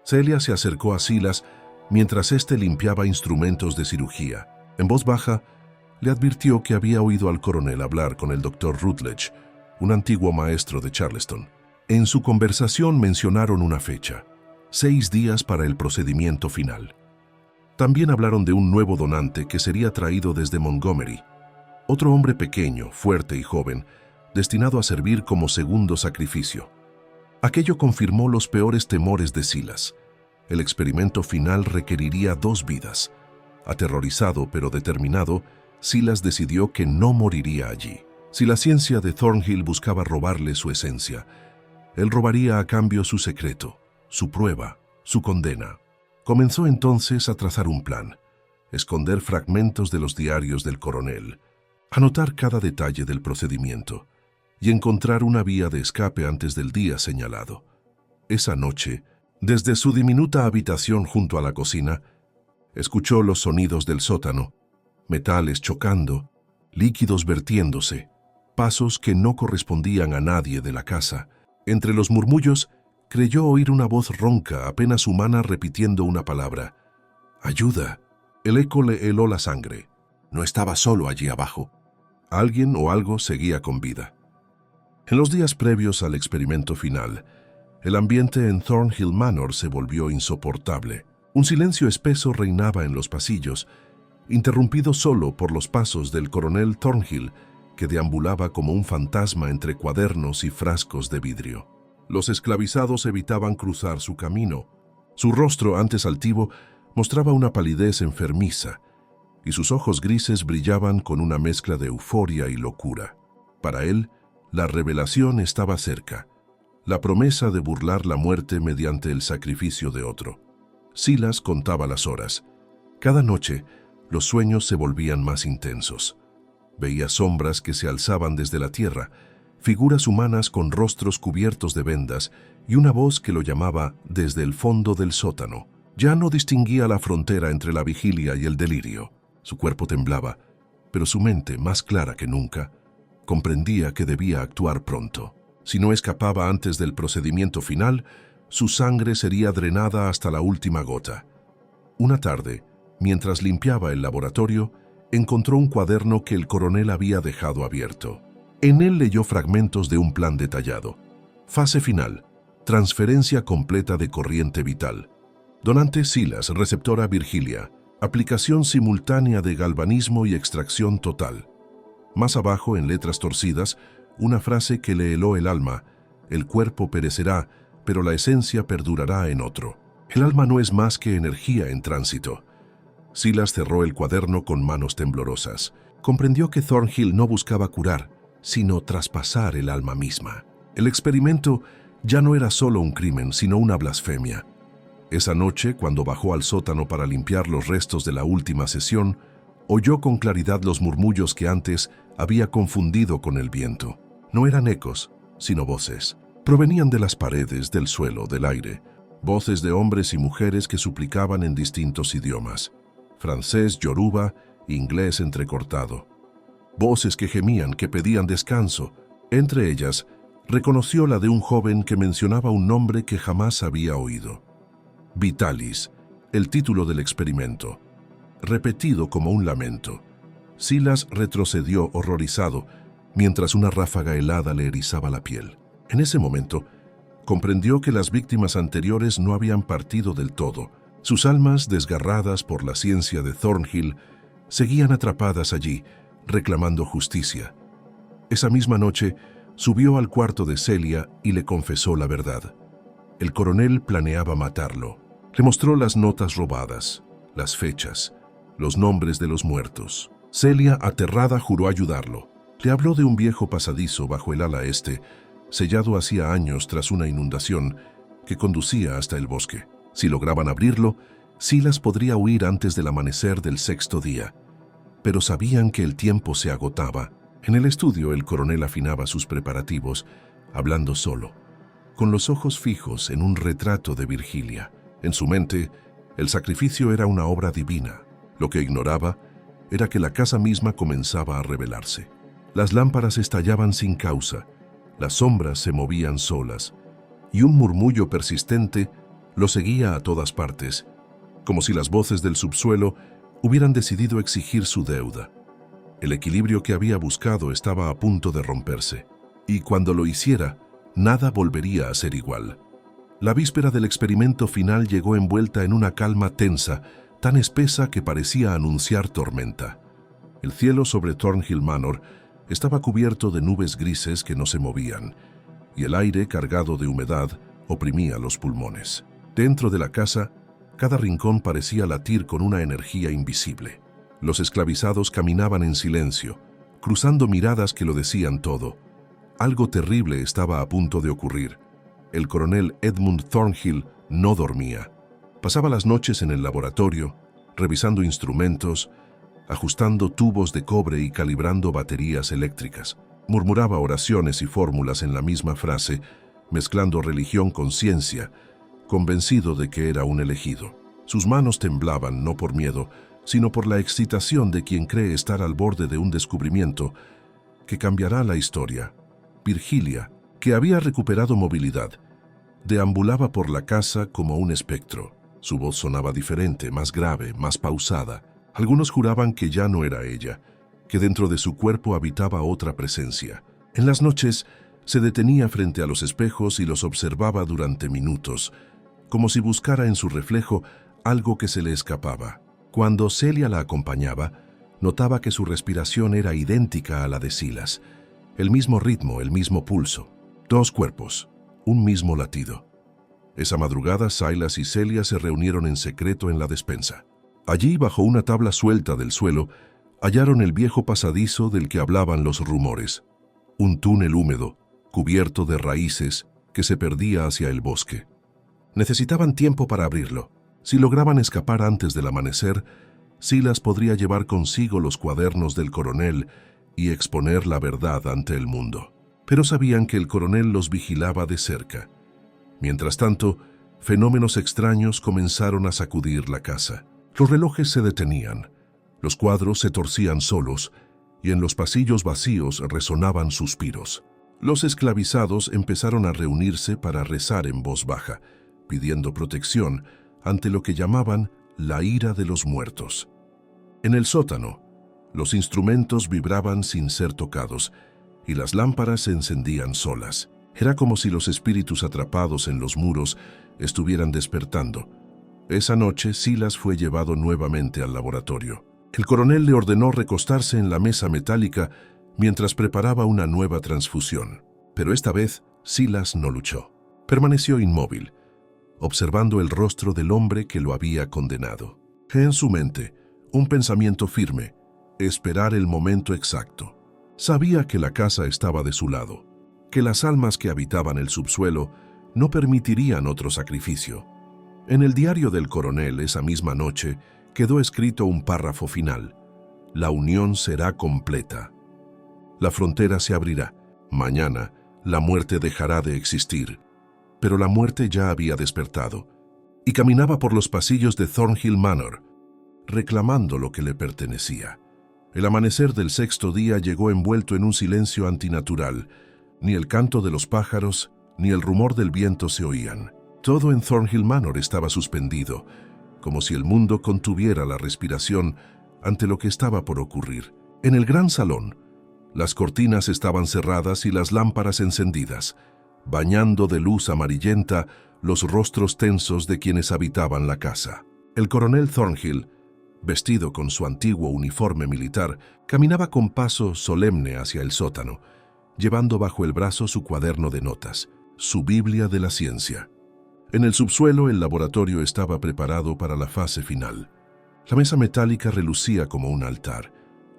Celia se acercó a Silas mientras éste limpiaba instrumentos de cirugía. En voz baja, le advirtió que había oído al coronel hablar con el doctor Rutledge, un antiguo maestro de Charleston. En su conversación mencionaron una fecha, 6 días para el procedimiento final. También hablaron de un nuevo donante que sería traído desde Montgomery, otro hombre pequeño, fuerte y joven, destinado a servir como segundo sacrificio. Aquello confirmó los peores temores de Silas. El experimento final requeriría 2 vidas. Aterrorizado pero determinado, Silas decidió que no moriría allí. Si la ciencia de Thornhill buscaba robarle su esencia, él robaría a cambio su secreto, su prueba, su condena. Comenzó entonces a trazar un plan, esconder fragmentos de los diarios del coronel, anotar cada detalle del procedimiento y encontrar una vía de escape antes del día señalado. Esa noche, desde su diminuta habitación junto a la cocina, escuchó los sonidos del sótano, metales chocando, líquidos vertiéndose, pasos que no correspondían a nadie de la casa. Entre los murmullos, creyó oír una voz ronca, apenas humana, repitiendo una palabra. ¡Ayuda! El eco le heló la sangre. No estaba solo allí abajo. Alguien o algo seguía con vida. En los días previos al experimento final, el ambiente en Thornhill Manor se volvió insoportable. Un silencio espeso reinaba en los pasillos, interrumpido solo por los pasos del coronel Thornhill, que deambulaba como un fantasma entre cuadernos y frascos de vidrio. Los esclavizados evitaban cruzar su camino. Su rostro, antes altivo, mostraba una palidez enfermiza, y sus ojos grises brillaban con una mezcla de euforia y locura. Para él, la revelación estaba cerca, la promesa de burlar la muerte mediante el sacrificio de otro. Silas contaba las horas. Cada noche, los sueños se volvían más intensos. Veía sombras que se alzaban desde la tierra, figuras humanas con rostros cubiertos de vendas y una voz que lo llamaba desde el fondo del sótano. Ya no distinguía la frontera entre la vigilia y el delirio. Su cuerpo temblaba, pero su mente, más clara que nunca, comprendía que debía actuar pronto. Si no escapaba antes del procedimiento final, su sangre sería drenada hasta la última gota. Una tarde, mientras limpiaba el laboratorio, encontró un cuaderno que el coronel había dejado abierto. En él leyó fragmentos de un plan detallado. Fase final: transferencia completa de corriente vital. Donante Silas, receptora Virgilia. Aplicación simultánea de galvanismo y extracción total. Más abajo, en letras torcidas, una frase que le heló el alma: el cuerpo perecerá, pero la esencia perdurará en otro. El alma no es más que energía en tránsito. Silas cerró el cuaderno con manos temblorosas. Comprendió que Thornhill no buscaba curar, sino traspasar el alma misma. El experimento ya no era solo un crimen, sino una blasfemia. Esa noche, cuando bajó al sótano para limpiar los restos de la última sesión, oyó con claridad los murmullos que antes había confundido con el viento. No eran ecos, sino voces. Provenían de las paredes, del suelo, del aire. Voces de hombres y mujeres que suplicaban en distintos idiomas: francés, yoruba, inglés entrecortado. Voces que gemían, que pedían descanso. Entre ellas, reconoció la de un joven que mencionaba un nombre que jamás había oído. Vitalis, el título del experimento, repetido como un lamento. Silas retrocedió horrorizado, mientras una ráfaga helada le erizaba la piel. En ese momento, comprendió que las víctimas anteriores no habían partido del todo. Sus almas, desgarradas por la ciencia de Thornhill, seguían atrapadas allí, reclamando justicia. Esa misma noche, subió al cuarto de Celia y le confesó la verdad. El coronel planeaba matarlo. Le mostró las notas robadas, las fechas, los nombres de los muertos. Celia, aterrada, juró ayudarlo. Le habló de un viejo pasadizo bajo el ala este, sellado hacía años tras una inundación, que conducía hasta el bosque. Si lograban abrirlo, Silas podría huir antes del amanecer del 6º día. Pero sabían que el tiempo se agotaba. En el estudio, el coronel afinaba sus preparativos, hablando solo, con los ojos fijos en un retrato de Virgilia. En su mente, el sacrificio era una obra divina. Lo que ignoraba era que la casa misma comenzaba a revelarse. Las lámparas estallaban sin causa, las sombras se movían solas, y un murmullo persistente lo seguía a todas partes, como si las voces del subsuelo hubieran decidido exigir su deuda. El equilibrio que había buscado estaba a punto de romperse, y cuando lo hiciera, nada volvería a ser igual. La víspera del experimento final llegó envuelta en una calma tensa, tan espesa que parecía anunciar tormenta. El cielo sobre Thornhill Manor estaba cubierto de nubes grises que no se movían, y el aire cargado de humedad oprimía los pulmones. Dentro de la casa, cada rincón parecía latir con una energía invisible. Los esclavizados caminaban en silencio, cruzando miradas que lo decían todo. Algo terrible estaba a punto de ocurrir. El coronel Edmund Thornhill no dormía. Pasaba las noches en el laboratorio, revisando instrumentos, ajustando tubos de cobre y calibrando baterías eléctricas. Murmuraba oraciones y fórmulas en la misma frase, mezclando religión con ciencia, convencido de que era un elegido. Sus manos temblaban no por miedo, sino por la excitación de quien cree estar al borde de un descubrimiento que cambiará la historia. Virgilia, que había recuperado movilidad, deambulaba por la casa como un espectro. Su voz sonaba diferente, más grave, más pausada. Algunos juraban que ya no era ella, que dentro de su cuerpo habitaba otra presencia. En las noches se detenía frente a los espejos y los observaba durante minutos, como si buscara en su reflejo algo que se le escapaba. Cuando Celia la acompañaba, notaba que su respiración era idéntica a la de Silas. El mismo ritmo, el mismo pulso. Dos cuerpos, un mismo latido. Esa madrugada, Silas y Celia se reunieron en secreto en la despensa. Allí, bajo una tabla suelta del suelo, hallaron el viejo pasadizo del que hablaban los rumores. Un túnel húmedo, cubierto de raíces, que se perdía hacia el bosque. Necesitaban tiempo para abrirlo. Si lograban escapar antes del amanecer, Silas podría llevar consigo los cuadernos del coronel y exponer la verdad ante el mundo. Pero sabían que el coronel los vigilaba de cerca. Mientras tanto, fenómenos extraños comenzaron a sacudir la casa. Los relojes se detenían, los cuadros se torcían solos, y en los pasillos vacíos resonaban suspiros. Los esclavizados empezaron a reunirse para rezar en voz baja, pidiendo protección ante lo que llamaban la ira de los muertos. En el sótano, los instrumentos vibraban sin ser tocados, y las lámparas se encendían solas. Era como si los espíritus atrapados en los muros estuvieran despertando. Esa noche, Silas fue llevado nuevamente al laboratorio. El coronel le ordenó recostarse en la mesa metálica mientras preparaba una nueva transfusión. Pero esta vez, Silas no luchó. Permaneció inmóvil, observando el rostro del hombre que lo había condenado. En su mente, un pensamiento firme: esperar el momento exacto. Sabía que la casa estaba de su lado, que las almas que habitaban el subsuelo no permitirían otro sacrificio. En el diario del coronel esa misma noche quedó escrito un párrafo final: la unión será completa. La frontera se abrirá. Mañana, la muerte dejará de existir. Pero la muerte ya había despertado y caminaba por los pasillos de Thornhill Manor, reclamando lo que le pertenecía. El amanecer del sexto día llegó envuelto en un silencio antinatural. Ni el canto de los pájaros, ni el rumor del viento se oían. Todo en Thornhill Manor estaba suspendido, como si el mundo contuviera la respiración ante lo que estaba por ocurrir. En el gran salón, las cortinas estaban cerradas y las lámparas encendidas, bañando de luz amarillenta los rostros tensos de quienes habitaban la casa. El coronel Thornhill, vestido con su antiguo uniforme militar, caminaba con paso solemne hacia el sótano, llevando bajo el brazo su cuaderno de notas, su Biblia de la ciencia. En el subsuelo, el laboratorio estaba preparado para la fase final. La mesa metálica relucía como un altar,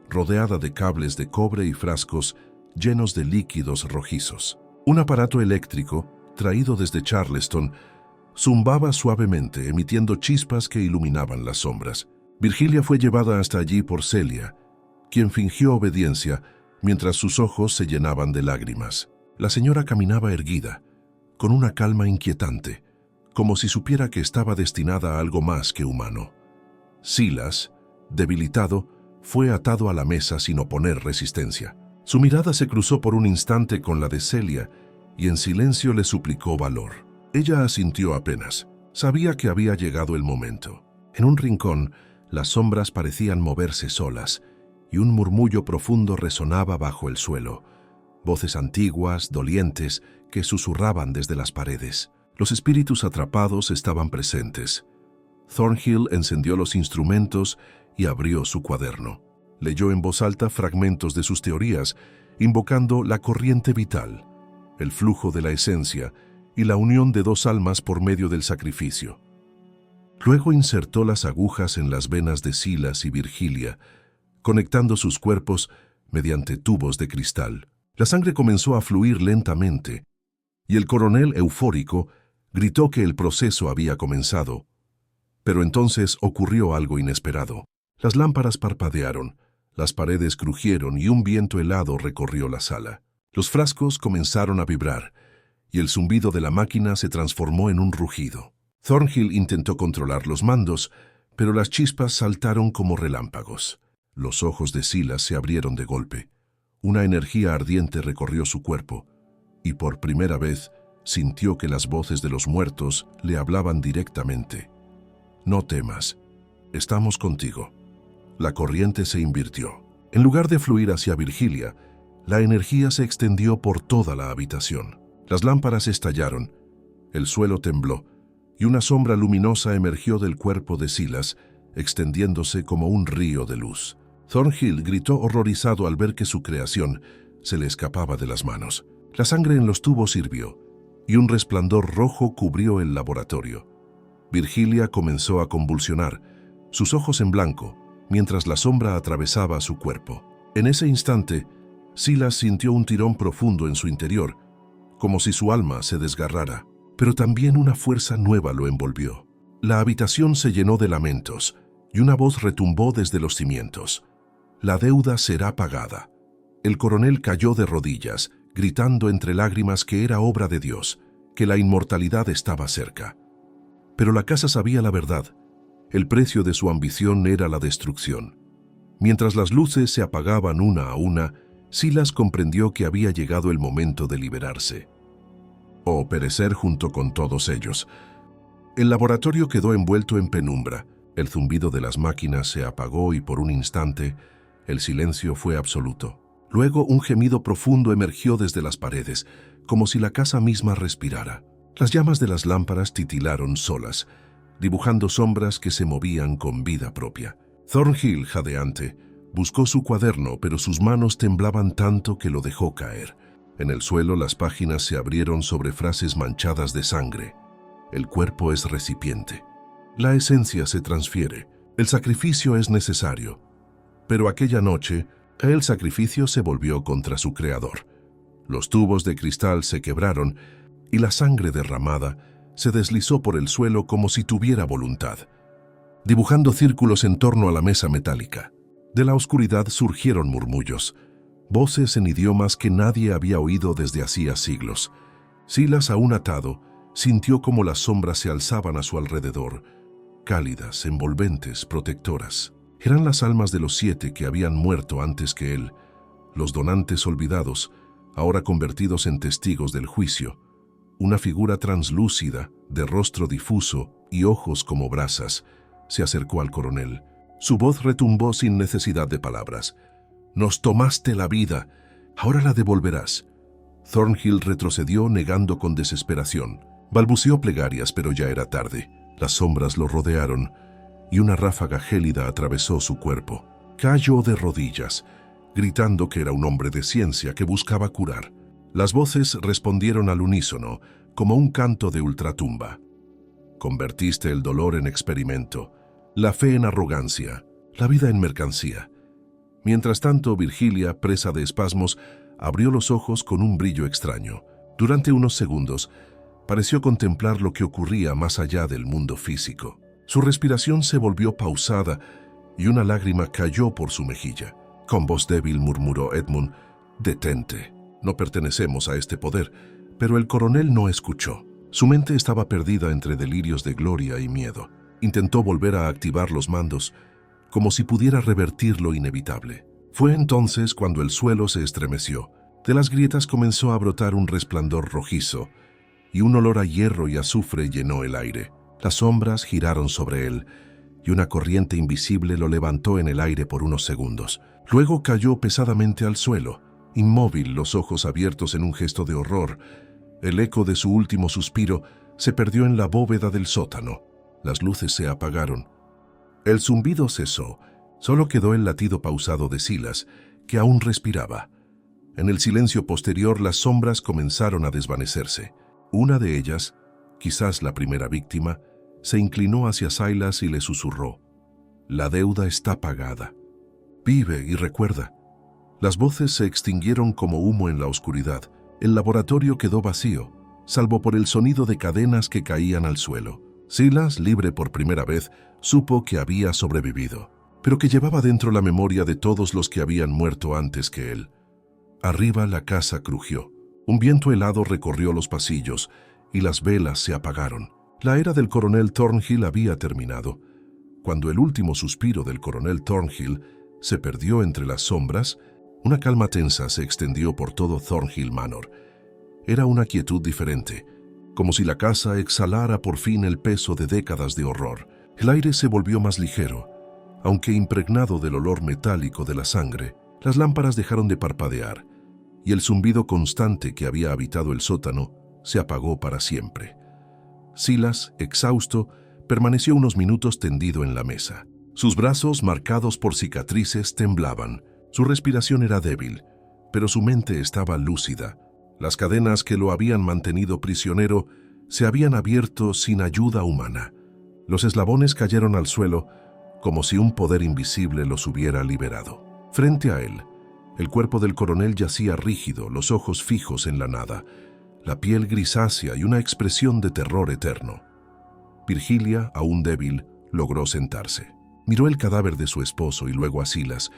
rodeada de cables de cobre y frascos llenos de líquidos rojizos. Un aparato eléctrico, traído desde Charleston, zumbaba suavemente, emitiendo chispas que iluminaban las sombras. Virgilia fue llevada hasta allí por Celia, quien fingió obediencia mientras sus ojos se llenaban de lágrimas. La señora caminaba erguida, con una calma inquietante, como si supiera que estaba destinada a algo más que humano. Silas, debilitado, fue atado a la mesa sin oponer resistencia. Su mirada se cruzó por un instante con la de Celia y en silencio le suplicó valor. Ella asintió apenas. Sabía que había llegado el momento. En un rincón, las sombras parecían moverse solas, y un murmullo profundo resonaba bajo el suelo. Voces antiguas, dolientes, que susurraban desde las paredes. Los espíritus atrapados estaban presentes. Thornhill encendió los instrumentos y abrió su cuaderno. Leyó en voz alta fragmentos de sus teorías, invocando la corriente vital, el flujo de la esencia y la unión de dos almas por medio del sacrificio. Luego insertó las agujas en las venas de Silas y Virgilia, conectando sus cuerpos mediante tubos de cristal. La sangre comenzó a fluir lentamente, y el coronel, eufórico, gritó que el proceso había comenzado. Pero entonces ocurrió algo inesperado. Las lámparas parpadearon, las paredes crujieron y un viento helado recorrió la sala. Los frascos comenzaron a vibrar, y el zumbido de la máquina se transformó en un rugido. Thornhill intentó controlar los mandos, pero las chispas saltaron como relámpagos. Los ojos de Silas se abrieron de golpe. Una energía ardiente recorrió su cuerpo, y por primera vez sintió que las voces de los muertos le hablaban directamente. «No temas, estamos contigo». La corriente se invirtió. En lugar de fluir hacia Virgilia, la energía se extendió por toda la habitación. Las lámparas estallaron, el suelo tembló, y una sombra luminosa emergió del cuerpo de Silas, extendiéndose como un río de luz. Thornhill gritó horrorizado al ver que su creación se le escapaba de las manos. La sangre en los tubos hirvió, y un resplandor rojo cubrió el laboratorio. Virgilia comenzó a convulsionar, sus ojos en blanco, mientras la sombra atravesaba su cuerpo. En ese instante, Silas sintió un tirón profundo en su interior, como si su alma se desgarrara, pero también una fuerza nueva lo envolvió. La habitación se llenó de lamentos, y una voz retumbó desde los cimientos. «La deuda será pagada». El coronel cayó de rodillas, gritando entre lágrimas que era obra de Dios, que la inmortalidad estaba cerca. Pero la casa sabía la verdad. El precio de su ambición era la destrucción. Mientras las luces se apagaban una a una, Silas comprendió que había llegado el momento de liberarse, o perecer junto con todos ellos. El laboratorio quedó envuelto en penumbra. El zumbido de las máquinas se apagó y por un instante el silencio fue absoluto. Luego un gemido profundo emergió desde las paredes, como si la casa misma respirara. Las llamas de las lámparas titilaron solas, dibujando sombras que se movían con vida propia. Thornhill, jadeante, buscó su cuaderno, pero sus manos temblaban tanto que lo dejó caer. En el suelo las páginas se abrieron sobre frases manchadas de sangre. El cuerpo es recipiente. La esencia se transfiere. El sacrificio es necesario. Pero aquella noche, el sacrificio se volvió contra su creador. Los tubos de cristal se quebraron y la sangre derramada se deslizó por el suelo como si tuviera voluntad, dibujando círculos en torno a la mesa metálica. De la oscuridad surgieron murmullos, voces en idiomas que nadie había oído desde hacía siglos. Silas, aún atado, sintió como las sombras se alzaban a su alrededor, cálidas, envolventes, protectoras. Eran las almas de los 7 que habían muerto antes que él, los donantes olvidados, ahora convertidos en testigos del juicio. Una figura translúcida, de rostro difuso y ojos como brasas, se acercó al coronel. Su voz retumbó sin necesidad de palabras. «Nos tomaste la vida, ahora la devolverás». Thornhill retrocedió negando con desesperación. Balbuceó plegarias, pero ya era tarde. Las sombras lo rodearon y una ráfaga gélida atravesó su cuerpo. Cayó de rodillas, gritando que era un hombre de ciencia que buscaba curar. Las voces respondieron al unísono, como un canto de ultratumba. Convertiste el dolor en experimento, la fe en arrogancia, la vida en mercancía. Mientras tanto, Virgilia, presa de espasmos, abrió los ojos con un brillo extraño. Durante unos segundos, pareció contemplar lo que ocurría más allá del mundo físico. Su respiración se volvió pausada y una lágrima cayó por su mejilla. Con voz débil murmuró Edmund: «Detente, no pertenecemos a este poder». Pero el coronel no escuchó. Su mente estaba perdida entre delirios de gloria y miedo. Intentó volver a activar los mandos, como si pudiera revertir lo inevitable. Fue entonces cuando el suelo se estremeció. De las grietas comenzó a brotar un resplandor rojizo, y un olor a hierro y azufre llenó el aire. Las sombras giraron sobre él, y una corriente invisible lo levantó en el aire por unos segundos. Luego cayó pesadamente al suelo, inmóvil, los ojos abiertos en un gesto de horror. El eco de su último suspiro se perdió en la bóveda del sótano. Las luces se apagaron. El zumbido cesó. Solo quedó el latido pausado de Silas, que aún respiraba. En el silencio posterior, las sombras comenzaron a desvanecerse. Una de ellas, quizás la primera víctima, se inclinó hacia Silas y le susurró: «La deuda está pagada. Vive y recuerda». Las voces se extinguieron como humo en la oscuridad. El laboratorio quedó vacío, salvo por el sonido de cadenas que caían al suelo. Silas, libre por primera vez, supo que había sobrevivido, pero que llevaba dentro la memoria de todos los que habían muerto antes que él. Arriba la casa crujió. Un viento helado recorrió los pasillos y las velas se apagaron. La era del coronel Thornhill había terminado. Cuando el último suspiro del coronel Thornhill se perdió entre las sombras, una calma tensa se extendió por todo Thornhill Manor. Era una quietud diferente, como si la casa exhalara por fin el peso de décadas de horror. El aire se volvió más ligero, aunque impregnado del olor metálico de la sangre. Las lámparas dejaron de parpadear, y el zumbido constante que había habitado el sótano se apagó para siempre. Silas, exhausto, permaneció unos minutos tendido en la mesa. Sus brazos, marcados por cicatrices, temblaban. Su respiración era débil, pero su mente estaba lúcida. Las cadenas que lo habían mantenido prisionero se habían abierto sin ayuda humana. Los eslabones cayeron al suelo como si un poder invisible los hubiera liberado. Frente a él, el cuerpo del coronel yacía rígido, los ojos fijos en la nada, la piel grisácea y una expresión de terror eterno. Virgilia, aún débil, logró sentarse. Miró el cadáver de su esposo y luego a Silas,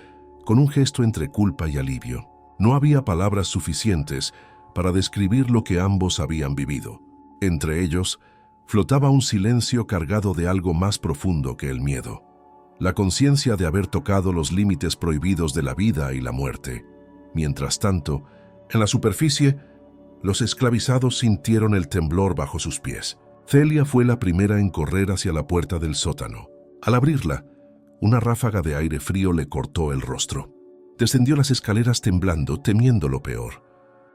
con un gesto entre culpa y alivio. No había palabras suficientes para describir lo que ambos habían vivido. Entre ellos, flotaba un silencio cargado de algo más profundo que el miedo. La conciencia de haber tocado los límites prohibidos de la vida y la muerte. Mientras tanto, en la superficie, los esclavizados sintieron el temblor bajo sus pies. Celia fue la primera en correr hacia la puerta del sótano. Al abrirla, una ráfaga de aire frío le cortó el rostro. Descendió las escaleras temblando, temiendo lo peor.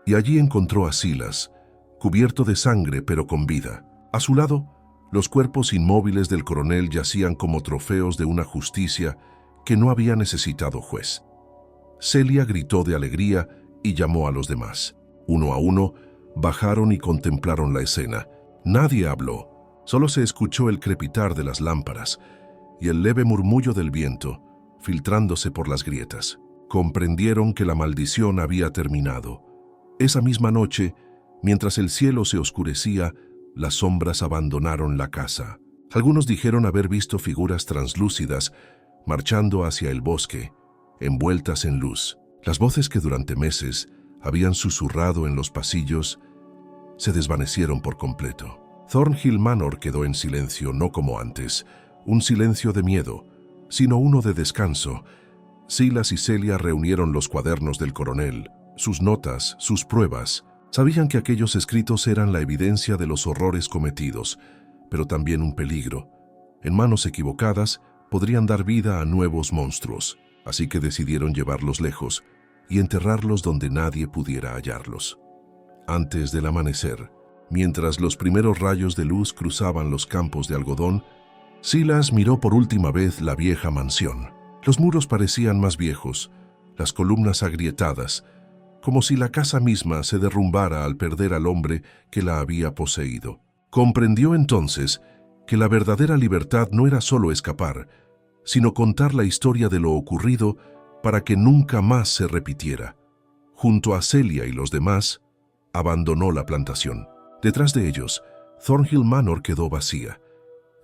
Y allí encontró a Silas, cubierto de sangre pero con vida. A su lado, los cuerpos inmóviles del coronel yacían como trofeos de una justicia que no había necesitado juez. Celia gritó de alegría y llamó a los demás. Uno a uno, bajaron y contemplaron la escena. Nadie habló, solo se escuchó el crepitar de las lámparas y el leve murmullo del viento, filtrándose por las grietas. Comprendieron que la maldición había terminado. Esa misma noche, mientras el cielo se oscurecía, las sombras abandonaron la casa. Algunos dijeron haber visto figuras translúcidas marchando hacia el bosque, envueltas en luz. Las voces que durante meses habían susurrado en los pasillos se desvanecieron por completo. Thornhill Manor quedó en silencio, no como antes, un silencio de miedo, sino uno de descanso. Silas y Celia reunieron los cuadernos del coronel, sus notas, sus pruebas. Sabían que aquellos escritos eran la evidencia de los horrores cometidos, pero también un peligro. En manos equivocadas podrían dar vida a nuevos monstruos, así que decidieron llevarlos lejos y enterrarlos donde nadie pudiera hallarlos. Antes del amanecer, mientras los primeros rayos de luz cruzaban los campos de algodón, Silas miró por última vez la vieja mansión. Los muros parecían más viejos, las columnas agrietadas, como si la casa misma se derrumbara al perder al hombre que la había poseído. Comprendió entonces que la verdadera libertad no era solo escapar, sino contar la historia de lo ocurrido para que nunca más se repitiera. Junto a Celia y los demás, abandonó la plantación. Detrás de ellos, Thornhill Manor quedó vacía,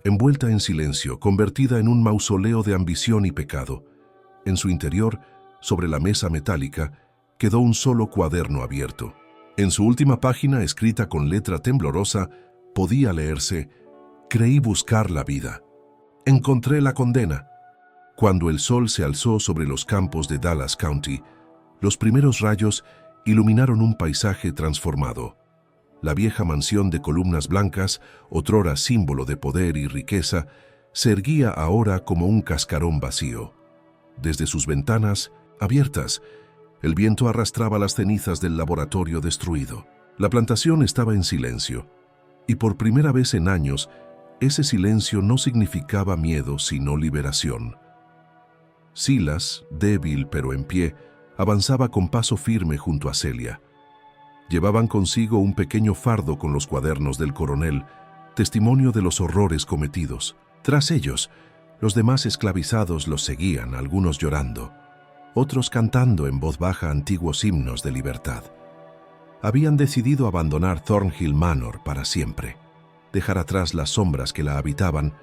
envuelta en silencio, convertida en un mausoleo de ambición y pecado. En su interior, sobre la mesa metálica, quedó un solo cuaderno abierto. En su última página, escrita con letra temblorosa, podía leerse: «Creí buscar la vida. Encontré la condena». Cuando el sol se alzó sobre los campos de Dallas County, los primeros rayos iluminaron un paisaje transformado. La vieja mansión de columnas blancas, otrora símbolo de poder y riqueza, se erguía ahora como un cascarón vacío. Desde sus ventanas, abiertas, el viento arrastraba las cenizas del laboratorio destruido. La plantación estaba en silencio, y por primera vez en años, ese silencio no significaba miedo, sino liberación. Silas, débil pero en pie, avanzaba con paso firme junto a Celia. Llevaban consigo un pequeño fardo con los cuadernos del coronel, testimonio de los horrores cometidos. Tras ellos, los demás esclavizados los seguían, algunos llorando, otros cantando en voz baja antiguos himnos de libertad. Habían decidido abandonar Thornhill Manor para siempre, dejar atrás las sombras que la habitaban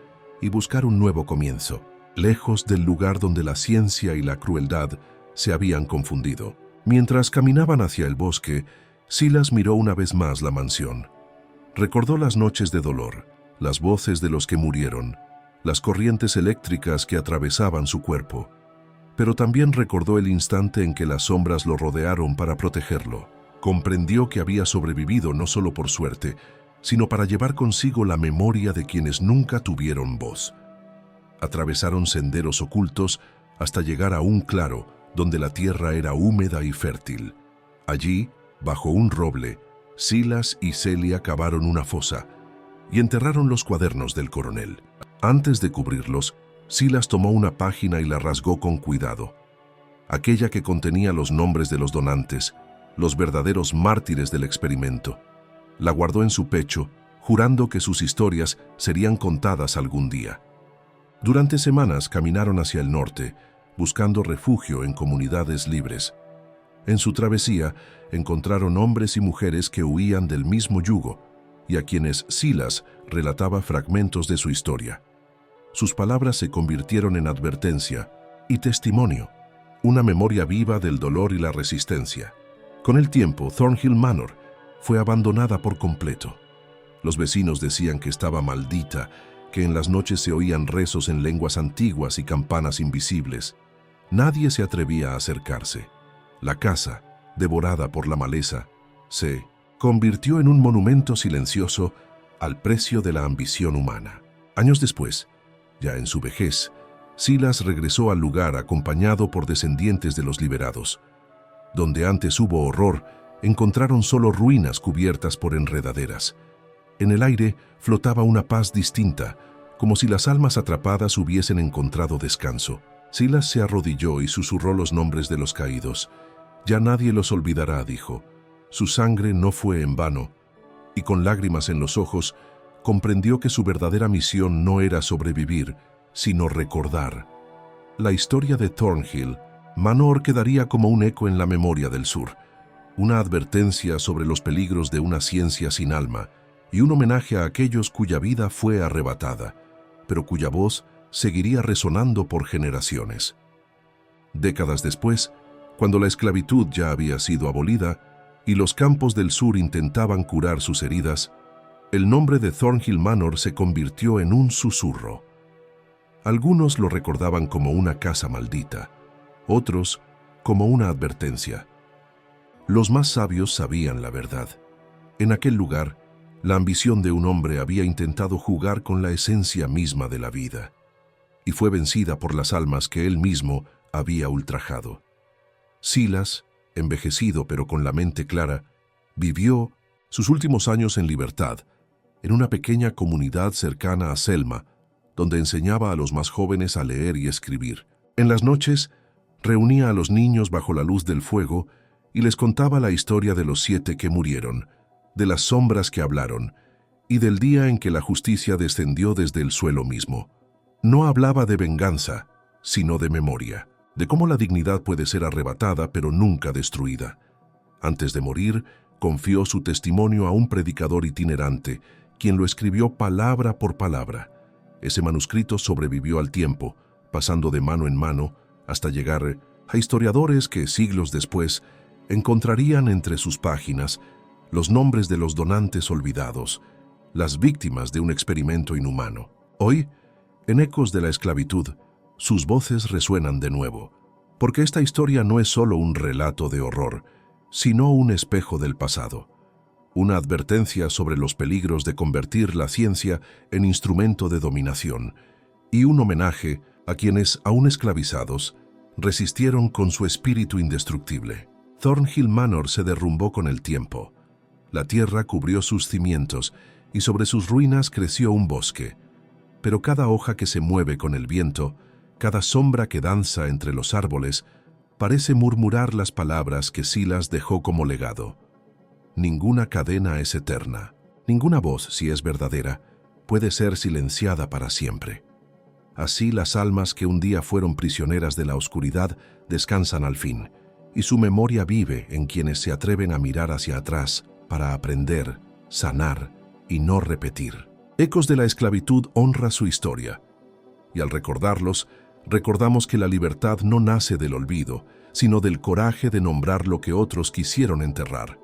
y buscar un nuevo comienzo, lejos del lugar donde la ciencia y la crueldad se habían confundido. Mientras caminaban hacia el bosque, Silas miró una vez más la mansión. Recordó las noches de dolor, las voces de los que murieron, las corrientes eléctricas que atravesaban su cuerpo, pero también recordó el instante en que las sombras lo rodearon para protegerlo. Comprendió que había sobrevivido no solo por suerte, sino para llevar consigo la memoria de quienes nunca tuvieron voz. Atravesaron senderos ocultos hasta llegar a un claro donde la tierra era húmeda y fértil. Allí, bajo un roble, Silas y Celia cavaron una fosa y enterraron los cuadernos del coronel. Antes de cubrirlos, Silas tomó una página y la rasgó con cuidado. Aquella que contenía los nombres de los donantes, los verdaderos mártires del experimento. La guardó en su pecho, jurando que sus historias serían contadas algún día. Durante semanas caminaron hacia el norte, buscando refugio en comunidades libres. En su travesía encontraron hombres y mujeres que huían del mismo yugo y a quienes Silas relataba fragmentos de su historia. Sus palabras se convirtieron en advertencia y testimonio, una memoria viva del dolor y la resistencia. Con el tiempo, Thornhill Manor fue abandonada por completo. Los vecinos decían que estaba maldita, que en las noches se oían rezos en lenguas antiguas y campanas invisibles. Nadie se atrevía a acercarse. La casa, devorada por la maleza, se convirtió en un monumento silencioso al precio de la ambición humana. Años después, ya en su vejez, Silas regresó al lugar acompañado por descendientes de los liberados. Donde antes hubo horror, encontraron solo ruinas cubiertas por enredaderas. En el aire flotaba una paz distinta, como si las almas atrapadas hubiesen encontrado descanso. Silas se arrodilló y susurró los nombres de los caídos. «Ya nadie los olvidará», dijo. Su sangre no fue en vano, y con lágrimas en los ojos, comprendió que su verdadera misión no era sobrevivir, sino recordar. La historia de Thornhill Manor quedaría como un eco en la memoria del sur, una advertencia sobre los peligros de una ciencia sin alma y un homenaje a aquellos cuya vida fue arrebatada, pero cuya voz seguiría resonando por generaciones. Décadas después, cuando la esclavitud ya había sido abolida y los campos del sur intentaban curar sus heridas, el nombre de Thornhill Manor se convirtió en un susurro. Algunos lo recordaban como una casa maldita, otros como una advertencia. Los más sabios sabían la verdad. En aquel lugar, la ambición de un hombre había intentado jugar con la esencia misma de la vida, y fue vencida por las almas que él mismo había ultrajado. Silas, envejecido pero con la mente clara, vivió sus últimos años en libertad, en una pequeña comunidad cercana a Selma, donde enseñaba a los más jóvenes a leer y escribir. En las noches, reunía a los niños bajo la luz del fuego y les contaba la historia de los 7 que murieron, de las sombras que hablaron y del día en que la justicia descendió desde el suelo mismo. No hablaba de venganza, sino de memoria, de cómo la dignidad puede ser arrebatada pero nunca destruida. Antes de morir, confió su testimonio a un predicador itinerante, quien lo escribió palabra por palabra. Ese manuscrito sobrevivió al tiempo, pasando de mano en mano, hasta llegar a historiadores que siglos después encontrarían entre sus páginas los nombres de los donantes olvidados, las víctimas de un experimento inhumano. Hoy, en ecos de la esclavitud, sus voces resuenan de nuevo, porque esta historia no es solo un relato de horror, sino un espejo del pasado, una advertencia sobre los peligros de convertir la ciencia en instrumento de dominación, y un homenaje a quienes, aún esclavizados, resistieron con su espíritu indestructible. Thornhill Manor se derrumbó con el tiempo. La tierra cubrió sus cimientos y sobre sus ruinas creció un bosque. Pero cada hoja que se mueve con el viento, cada sombra que danza entre los árboles, parece murmurar las palabras que Silas dejó como legado. Ninguna cadena es eterna. Ninguna voz, si es verdadera, puede ser silenciada para siempre. Así las almas que un día fueron prisioneras de la oscuridad descansan al fin, y su memoria vive en quienes se atreven a mirar hacia atrás para aprender, sanar y no repetir. Ecos de la esclavitud honra su historia, y al recordarlos, recordamos que la libertad no nace del olvido, sino del coraje de nombrar lo que otros quisieron enterrar.